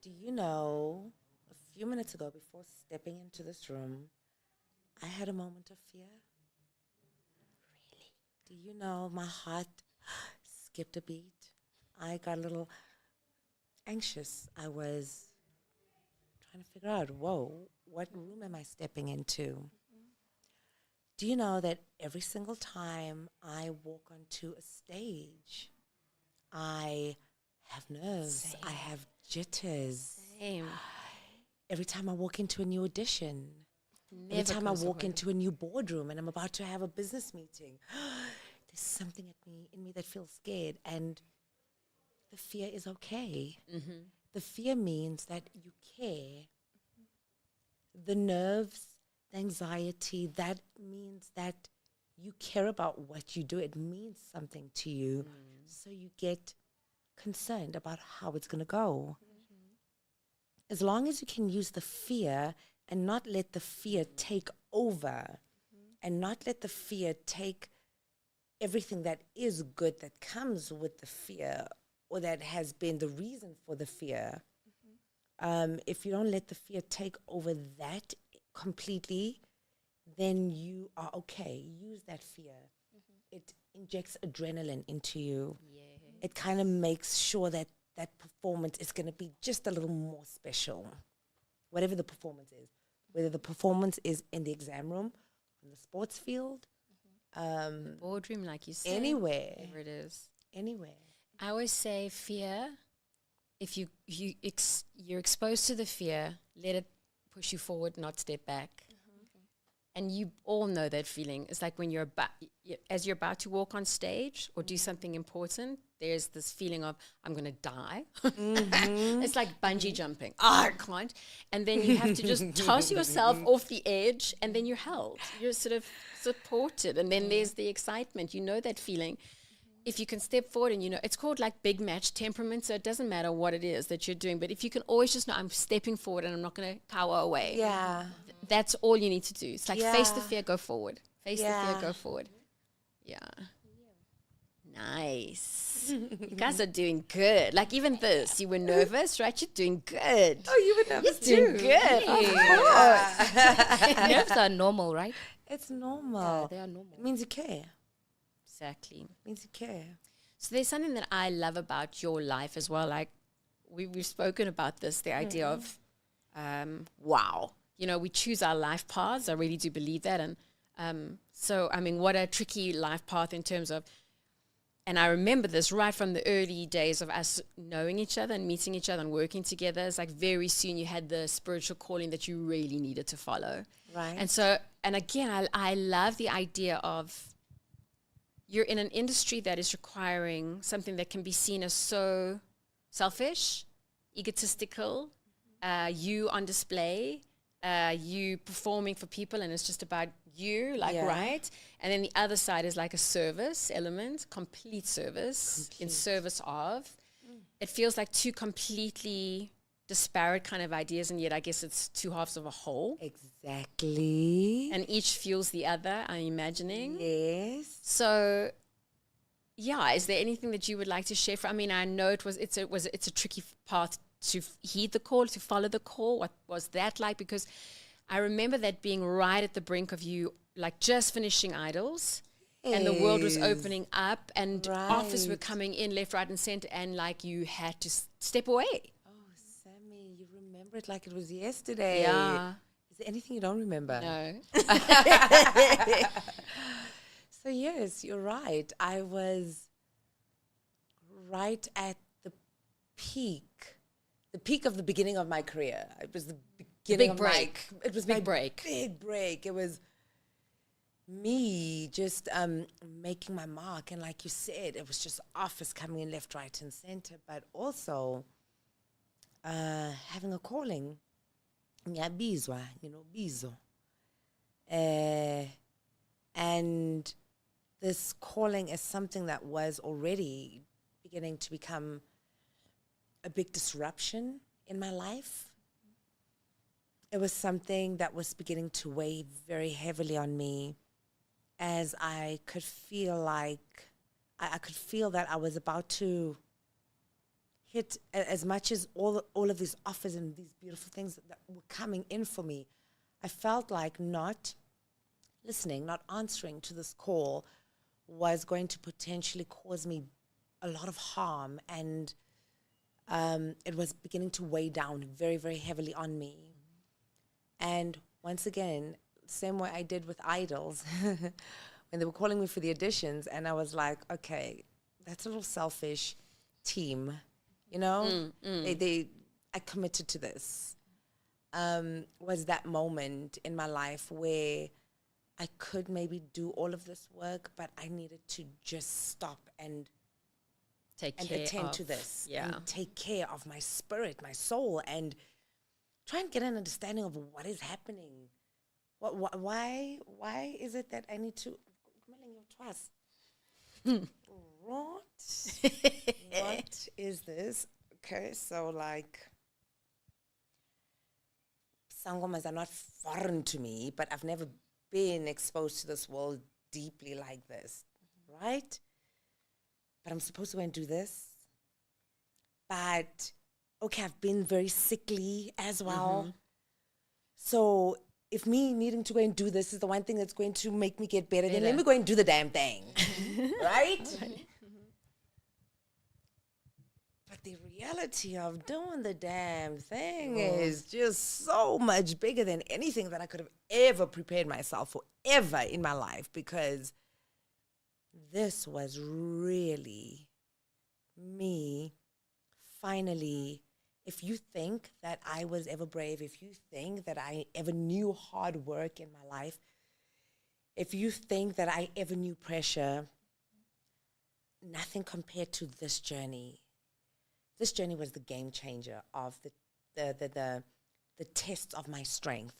Do you know, a few minutes ago, before stepping into this room, I had a moment of fear. Really? Do you know, my heart skipped a beat. I got a little anxious. I was trying to figure out, whoa, what room am I stepping into? Do you know that every single time I walk onto a stage, I have nerves, I have jitters. Same. Every time I walk into a new audition, every Never time I goes walk away. into a new boardroom and I'm about to have a business meeting, there's something in me that feels scared. And the fear is okay. The fear means that you care. The nerves, the anxiety, that means that you care about what you do. It means something to you. So you get concerned about how it's going to go. As long as you can use the fear and not let the fear take over and not let the fear take everything that is good that comes with the fear or that has been the reason for the fear. If you don't let the fear take over that completely, then you are okay. Use that fear. It injects adrenaline into you. It kind of makes sure that that performance is going to be just a little more special, whatever the performance is. Whether the performance is in the exam room, on the sports field, Boardroom, like you said. anywhere, Whatever it is. anywhere. I always say fear, if you're exposed to the fear, let it push you forward, not step back. And you all know that feeling. It's like when as you're about to walk on stage or do something important, there's this feeling of, I'm going to die. It's like bungee jumping. I can't. And then you have to just toss yourself off the edge and then you're held. You're sort of supported. And then there's the excitement. You know that feeling. If you can step forward and it's called like big match temperament, so it doesn't matter what it is that you're doing, but if you can always just know, I'm stepping forward and I'm not going to cower away. Yeah. That's all you need to do. It's like face the Yeah. fear, go forward. Face the Yeah. fear, go forward. Yeah. Nice. You guys are doing good. Like even this, you were nervous, right? You're doing good. Oh, you were nervous You're doing good. Of course. Nerves are normal, right? It's normal. They are normal. It means you care. Exactly. It means you care. So there's something that I love about your life as well. Like we've spoken about this, the idea of, wow. We choose our life paths. I really do believe that. And so, I mean, what a tricky life path in terms of, and I remember this right from the early days of us knowing each other and meeting each other and working together. It's like very soon you had the spiritual calling that you really needed to follow. Right. And so, and again, I love the idea of you're in an industry that is requiring something that can be seen as so selfish, egotistical, you on display, you performing for people, and it's just about you, right? And then the other side is like a service element, complete service, in service of. It feels like two completely disparate kind of ideas, and yet I guess it's two halves of a whole. Exactly. And each fuels the other, I'm imagining. Yes. So, yeah, is there anything that you would like to share? I mean, I know it's a tricky path to heed the call, to follow the call. What was that like? Because I remember that being right at the brink of you, like just finishing Idols, and the world was opening up, and offers were Right. coming in left, right, and center, and like you had to step away. Oh, Sammy, you remember it like it was yesterday. Yeah. Is there anything you don't remember? No. So yes, you're right. I was right at the peak of the beginning of my career. It was the beginning big of break. it was Big my break. big break. It was me just making my mark, and like you said, it was just offers coming in left, right, and center, but also having a calling. Ngiyabizwa, bizo. And this calling is something that was already beginning to become a big disruption in my life. It was something that was beginning to weigh very heavily on me, as I could feel like I could feel that I was about to hit as much as all of these offers and these beautiful things that were coming in for me. I felt like not listening, not answering to this call was going to potentially cause me a lot of harm, and it was beginning to weigh down very, very heavily on me. And once again, same way I did with idols, when they were calling me for the auditions, and I was like, okay, that's a little selfish team, I committed to this. Was that moment in my life where I could maybe do all of this work, but I needed to just stop and attend to this, and take care of my spirit, my soul, and try and get an understanding of what is happening. Why is it that I need to? What is this? Okay, so like, sangomas are not foreign to me, but I've never been exposed to this world deeply like this, right? But I'm supposed to go and do this. But, okay, I've been very sickly as well. So if me needing to go and do this is the one thing that's going to make me get better, then let me go and do the damn thing, right? But the reality of doing the damn thing is just so much bigger than anything that I could have ever prepared myself for ever in my life, because this was really me finally. If you think that I was ever brave, if you think that I ever knew hard work in my life, if you think that I ever knew pressure, nothing compared to this journey. This journey was the game changer of the test of my strength.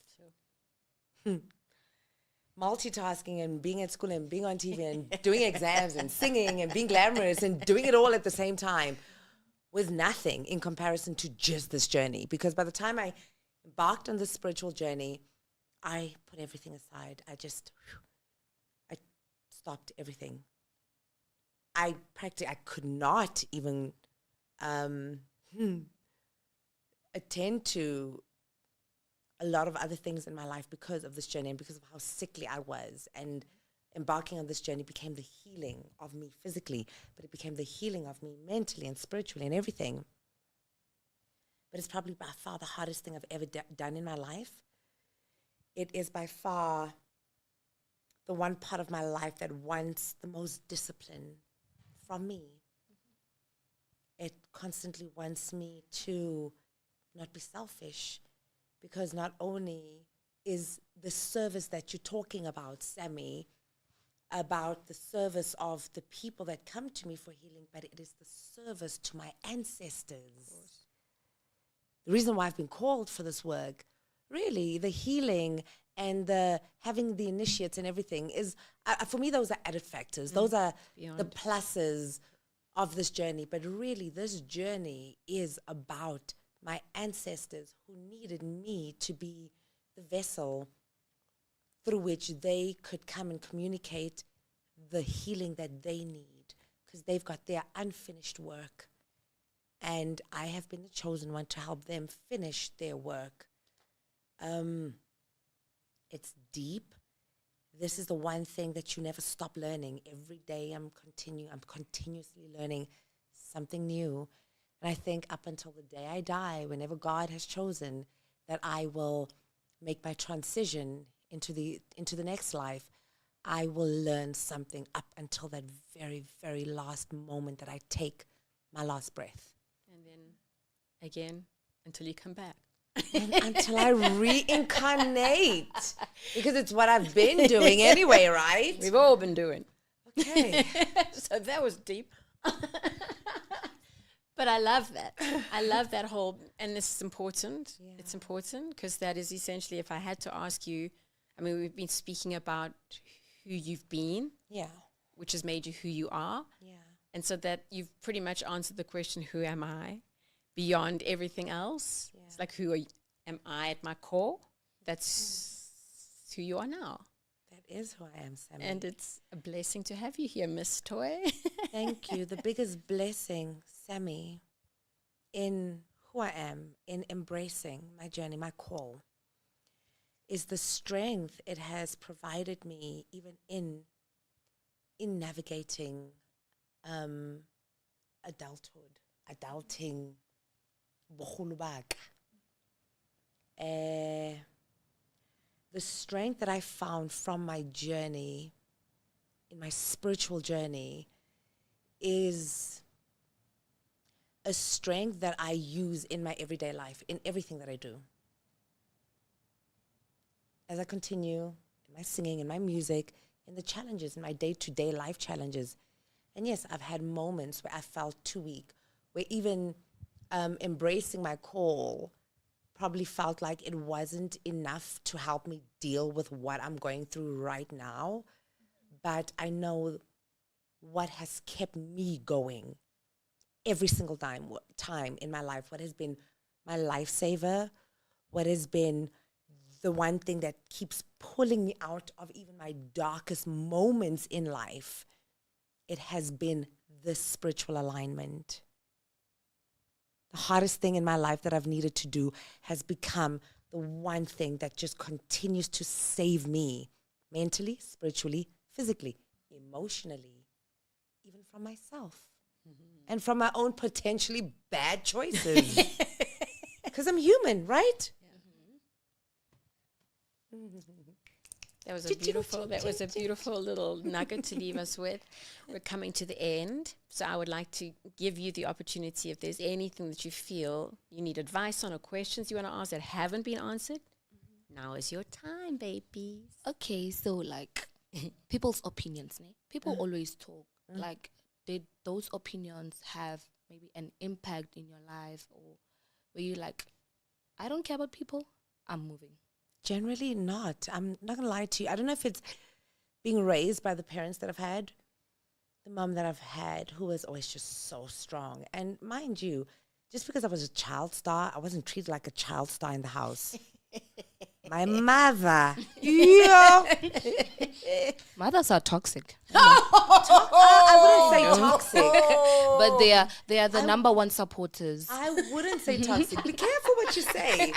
Multitasking and being at school and being on TV and doing exams and singing and being glamorous and doing it all at the same time was nothing in comparison to just this journey. Because by the time I embarked on this spiritual journey, I put everything aside. I stopped everything. I could not even attend to a lot of other things in my life because of this journey and because of how sickly I was. And embarking on this journey became the healing of me physically, but it became the healing of me mentally and spiritually and everything. But it's probably by far the hardest thing I've ever done in my life. It is by far the one part of my life that wants the most discipline from me. It constantly wants me to not be selfish, because not only is the service that you're talking about, Sammy, about the service of the people that come to me for healing, but it is the service to my ancestors. The reason why I've been called for this work, really, the healing and the having the initiates and everything is, for me, those are added factors. Those are the pluses of this journey. But really, this journey is about my ancestors who needed me to be the vessel through which they could come and communicate the healing that they need, because they've got their unfinished work. And I have been the chosen one to help them finish their work. It's deep. This is the one thing that you never stop learning. Every day I'm continuously learning something new. And I think up until the day I die, whenever God has chosen that I will make my transition into the next life, I will learn something up until that very, very last moment that I take my last breath. And then again until you come back. And until I reincarnate. Because it's what I've been doing anyway, right? We've all been doing. Okay. So that was deep. But I love that. I love that whole, and this is important. Yeah. It's important because that is essentially, if I had to ask you, I mean, we've been speaking about who you've been, Yeah. which has made you who you are. Yeah. And so that you've pretty much answered the question, who am I? Beyond everything else. Yeah. It's like, am I at my core? That's who you are now. That is who I am, Sammy. And it's a blessing to have you here, Miss Toy. Thank you. The biggest blessing, Sammy, in who I am, in embracing my journey, my call, is the strength it has provided me even in navigating adulting, boholo ba ka. The strength that I found from my journey, in my spiritual journey, is a strength that I use in my everyday life, in everything that I do. As I continue in my singing, in my music, in the challenges, in my day-to-day life challenges. And yes, I've had moments where I felt too weak, where even embracing my call probably felt like it wasn't enough to help me deal with what I'm going through right now. But I know what has kept me going every single time in my life, what has been my lifesaver, what has been the one thing that keeps pulling me out of even my darkest moments in life, it has been this spiritual alignment. The hardest thing in my life that I've needed to do has become the one thing that just continues to save me mentally, spiritually, physically, emotionally, even from myself and from my own potentially bad choices. Because I'm human, right? That was a beautiful little nugget to leave us with. We're coming to the end. So I would like to give you the opportunity, if there's anything that you feel you need advice on or questions you want to ask that haven't been answered, now is your time, babies. Okay, so like people's opinions, ne? People always talk. Like, did those opinions have maybe an impact in your life, or were you like, I don't care about people, I'm moving? Generally not. I'm not going to lie to you. I don't know if it's being raised by the parents that I've had, the mom that I've had, who was always just so strong. And mind you, just because I was a child star, I wasn't treated like a child star in the house. My mother. Yeah. Mothers are toxic. I wouldn't say toxic. But they are the number one supporters. I wouldn't say toxic. Be careful what you say.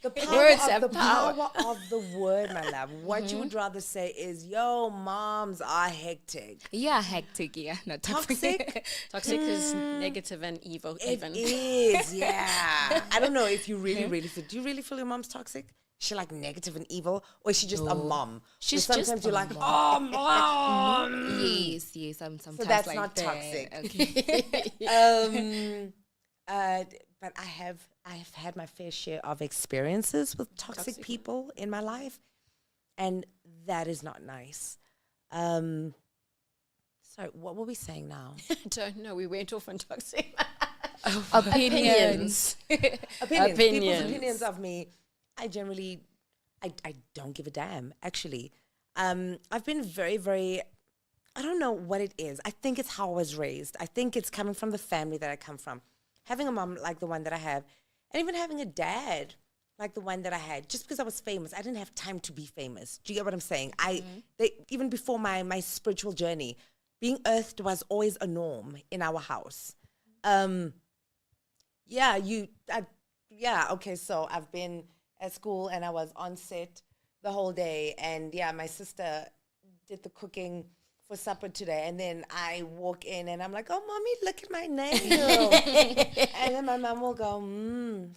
The power Words of have the power. power of the word, my love. What you would rather say is, yo, moms are hectic. Yeah, hectic, yeah. Not Toxic? Toxic is negative and evil, It even. is, yeah. I don't know if you really feel. Do you really feel your mom's toxic? Is she like negative and evil, or is she just a mom? She's Where just sometimes a you're like, mom. oh, mom. Yes, I'm sometimes So that's like not that. toxic. Okay. But I have had my fair share of experiences with toxic people in my life, and that is not nice. Sorry, what were we saying now? I don't know. We went off on toxic. Opinions. People's opinions of me. I generally, I don't give a damn, actually. I've been very, very, I don't know what it is. I think it's how I was raised. I think it's coming from the family that I come from. Having a mom like the one that I have, and even having a dad like the one that I had. Just because I was famous, I didn't have time to be famous. Do you get what I'm saying? Even before my spiritual journey, being earthed was always a norm in our house. Okay, so I've been at school and I was on set the whole day, and my sister did the cooking for supper today. And then I walk in and I'm like, oh, mommy, look at my nail. And then my mom will go,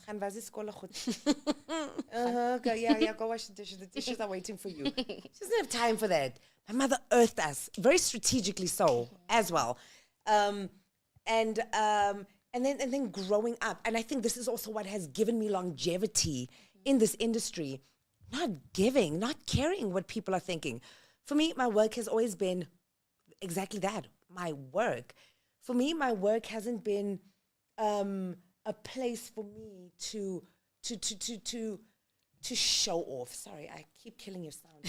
gaan was die skool goed? Go, yeah, go wash the dishes. The dishes are waiting for you. She doesn't have time for that. My mother earthed us, very strategically so, as well. And then growing up. And I think this is also what has given me longevity in this industry. Not giving, not caring what people are thinking. For me, my work has always been exactly that, my work. For me, my work hasn't been a place for me to show off. Sorry, I keep killing your sound.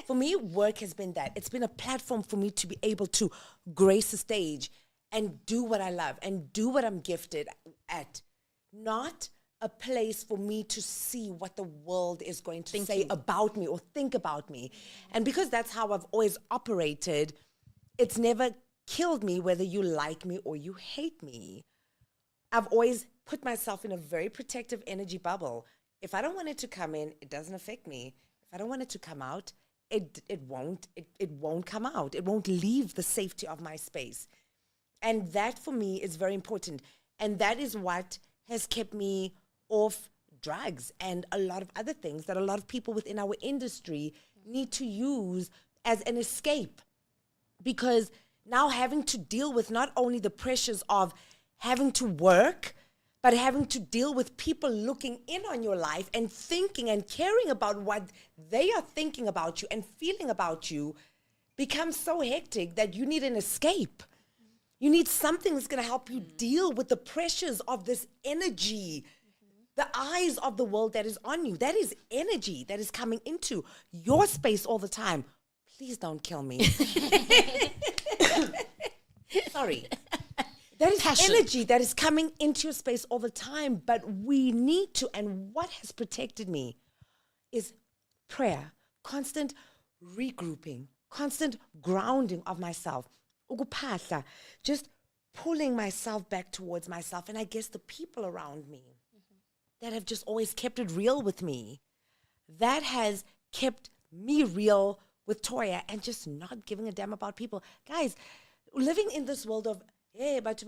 For me, work has been that. It's been a platform for me to be able to grace the stage and do what I love and do what I'm gifted at. Not a place for me to see what the world is going to say about me or think about me. And because that's how I've always operated, it's never killed me whether you like me or you hate me. I've always put myself in a very protective energy bubble. If I don't want it to come in, it doesn't affect me. If I don't want it to come out, it won't come out. It won't leave the safety of my space. And that for me is very important. And that is what has kept me off drugs and a lot of other things that a lot of people within our industry need to use as an escape. Because now having to deal with not only the pressures of having to work, but having to deal with people looking in on your life and thinking and caring about what they are thinking about you and feeling about you becomes so hectic that you need an escape. You need something that's going to help you deal with the pressures of this energy, the eyes of the world that is on you. That is energy that is coming into your space all the time. Please don't kill me. Sorry. That is energy that is coming into your space all the time, but we need to, and what has protected me is prayer, constant regrouping, constant grounding of myself, ukuphahla, just pulling myself back towards myself, and I guess the people around me that have just always kept it real with me, that has kept me real with Toya and just not giving a damn about people. Guys, living in this world of, hey, but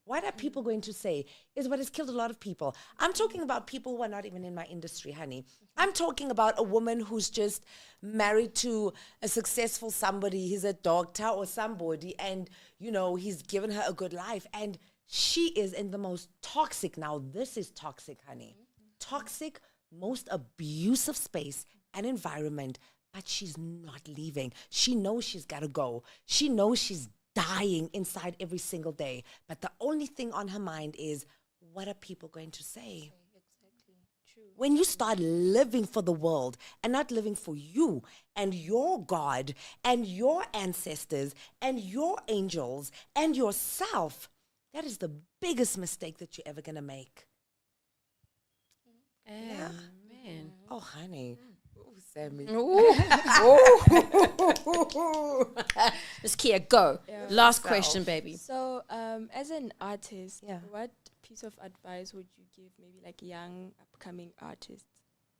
what are people going to say is what has killed a lot of people. I'm talking about people who are not even in my industry, honey. I'm talking about a woman who's just married to a successful somebody. He's a doctor or somebody, and, you know, he's given her a good life. And she is in the most toxic, now this is toxic, honey. Toxic, most abusive space and environment, but she's not leaving. She knows she's got to go. She knows she's dying inside every single day. But the only thing on her mind is, what are people going to say? Exactly. True. When you start living for the world and not living for you and your God and your ancestors and your angels and yourself, that is the biggest mistake that you're ever going to make. Amen. Oh, honey. Oh, Sammy. Miss Kia, go. Yeah. Last question, baby. So, as an artist, Yeah. what piece of advice would you give maybe like young upcoming artists?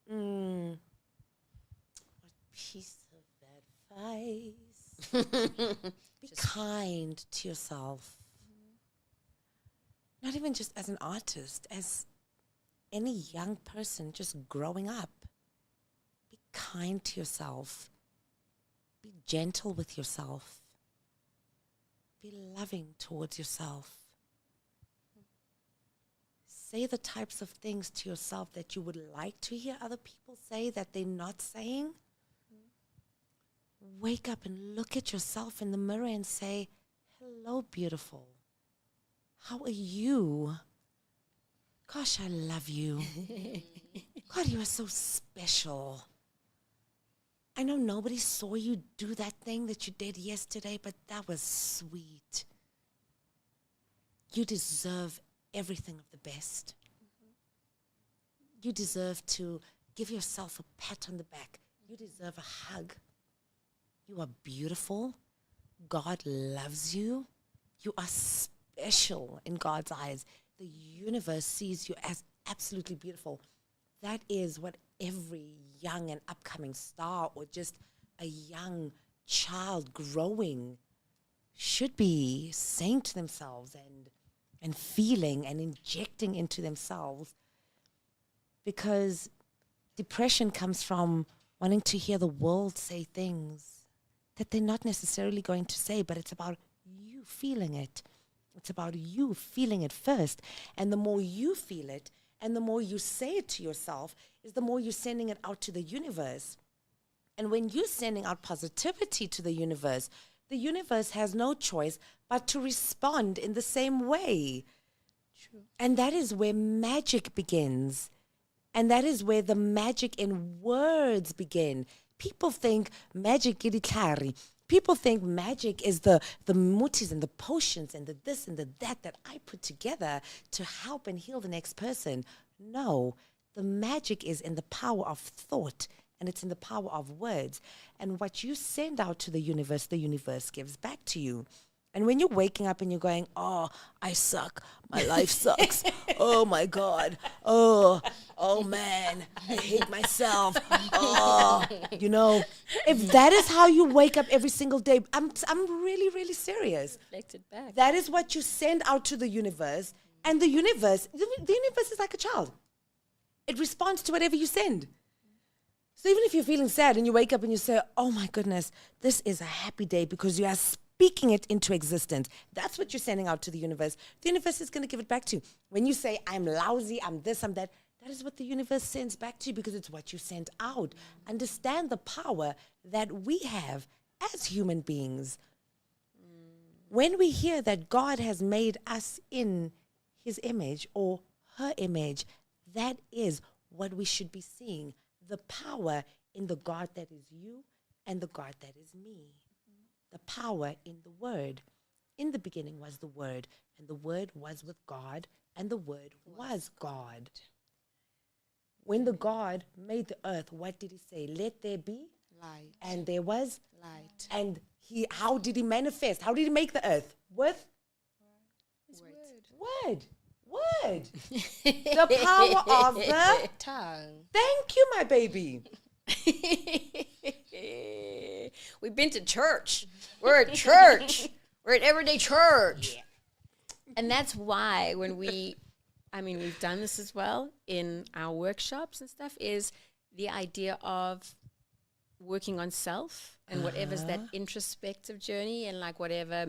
What piece of advice? Be kind to yourself. Not even just as an artist, as any young person just growing up. Be kind to yourself. Be gentle with yourself. Be loving towards yourself. Say the types of things to yourself that you would like to hear other people say that they're not saying. Wake up and look at yourself in the mirror and say, hello, beautiful. How are you? Gosh, I love you. God, you are so special. I know nobody saw you do that thing that you did yesterday, but that was sweet. You deserve everything of the best. You deserve to give yourself a pat on the back. You deserve a hug. You are beautiful. God loves you. You are special in God's eyes. The universe sees you as absolutely beautiful. That is what every young and upcoming star or just a young child growing should be saying to themselves and feeling and injecting into themselves, because depression comes from wanting to hear the world say things that they're not necessarily going to say, but it's about you feeling it. It's about you feeling it first. And the more you feel it and the more you say it to yourself is the more you're sending it out to the universe. And when you're sending out positivity to the universe has no choice but to respond in the same way. True. And that is where magic begins. And that is where the magic in words begin. People think magic idiklari. People think magic is the mutis and the potions and the this and the that I put together to help and heal the next person. No, the magic is in the power of thought, and it's in the power of words. And what you send out to the universe gives back to you. And when you're waking up and you're going, oh, I suck. My life sucks. Oh, my God. Oh, man. I hate myself. Oh, if that is how you wake up every single day, I'm really, really serious. Reflected back. That is what you send out to the universe. And the universe is like a child. It responds to whatever you send. So even if you're feeling sad and you wake up and you say, oh, my goodness, this is a happy day because you are speaking it into existence. That's what you're sending out to the universe. The universe is going to give it back to you. When you say, I'm lousy, I'm this, I'm that, that is what the universe sends back to you because it's what you sent out. Understand the power that we have as human beings. When we hear that God has made us in his image or her image, that is what we should be seeing. The power in the God that is you and the God that is me. The power in the Word. In the beginning was the Word, and the Word was with God, and the Word was God. When the God made the earth, what did he say? Let there be Light. And there was Light. And how did he manifest? How did he make the earth? With His word. The power of the tongue. Thank you, my baby. We've been to church. We're at church. We're at everyday church. Yeah. And that's why when we've done this as well in our workshops and stuff, is the idea of working on self and whatever's that introspective journey and like whatever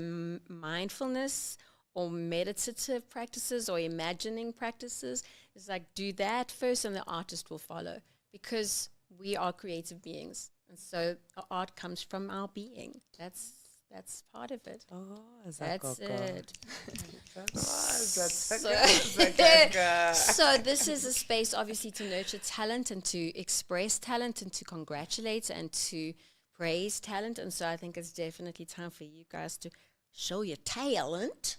mindfulness or meditative practices or imagining practices. It's like do that first and the artist will follow, because we are creative beings. And so our art comes from our being. That's part of it. Oh, that's it. So so this is a space obviously to nurture talent and to express talent and to congratulate and to praise talent. And so I think it's definitely time for you guys to show your talent.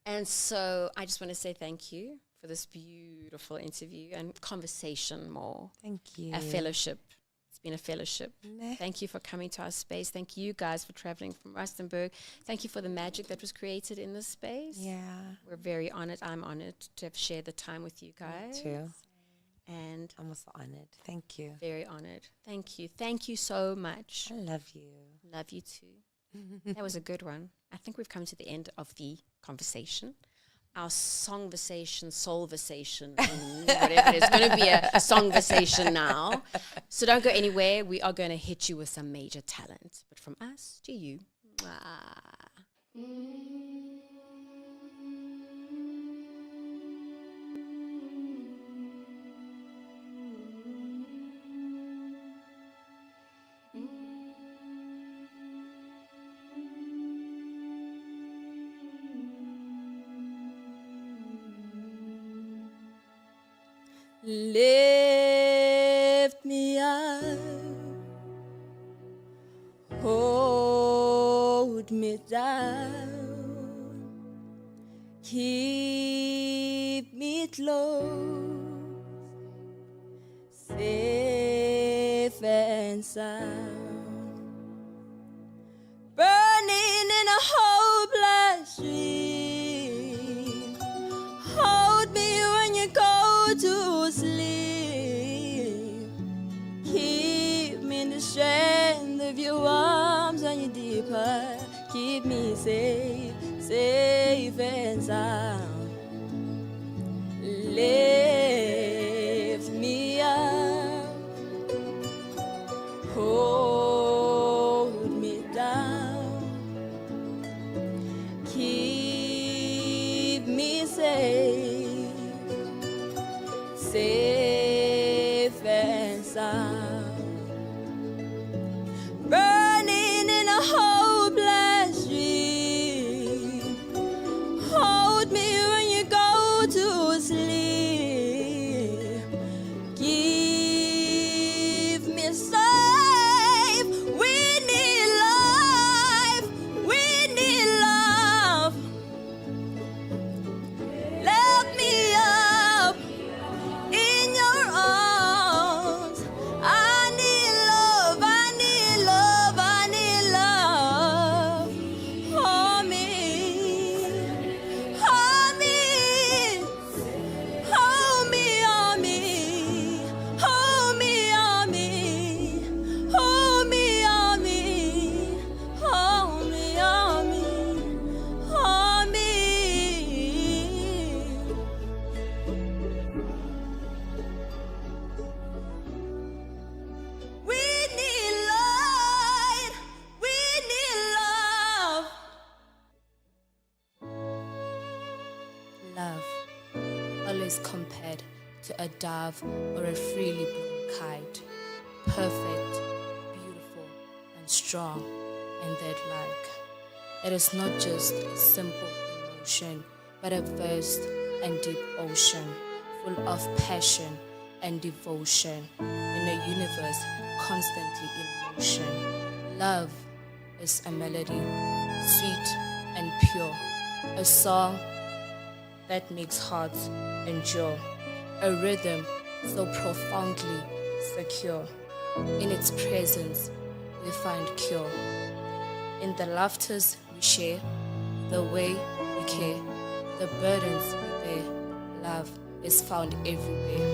And so I just want to say thank you for this beautiful interview and conversation more. Thank you. A fellowship. It's been a fellowship. Nah. Thank you for coming to our space. Thank you guys for traveling from Rustenburg. Thank you for the magic that was created in this space. Yeah. We're very honored. I'm honored to have shared the time with you guys. Me too. And I'm also honored. Thank you. very honored. Thank you. Thank you so much. I love you. Love you too. That was a good one. I think we've come to the end of the conversation. Our songversation, soulversation, whatever it is, going to be a songversation now. So don't go anywhere. We are going to hit you with some major talent. But from us to you. Lift me up, hold me down, keep me close, safe and sound, burning in a hopeless dream. Hold me when you go to sleep. Keep me in the strength of your arms safe and sound. Lift me up, hold me down, keep me safe and sound. Burning in a hopeless dream, hold me when you go to sleep. Keep me safe. We need life. We need love. Let me up in your arms. I need love. I need love. I need love. Hold me. Hold me. Hold me, hold me, hold me, hold me, hold me, hold me, hold me, hold me, hold me. We need light, we need love. Love, always compared to a dove or a freely blown kite. Perfect, beautiful, and strong, and that like. It is not just a simple emotion, but a vast and deep ocean, full of passion and devotion, in a universe constantly in motion. Love is a melody, sweet and pure, a song that makes hearts endure, a rhythm so profoundly secure. In its presence, we find cure. In the laughters we share, the way we care, the burdens we bear, love is found everywhere.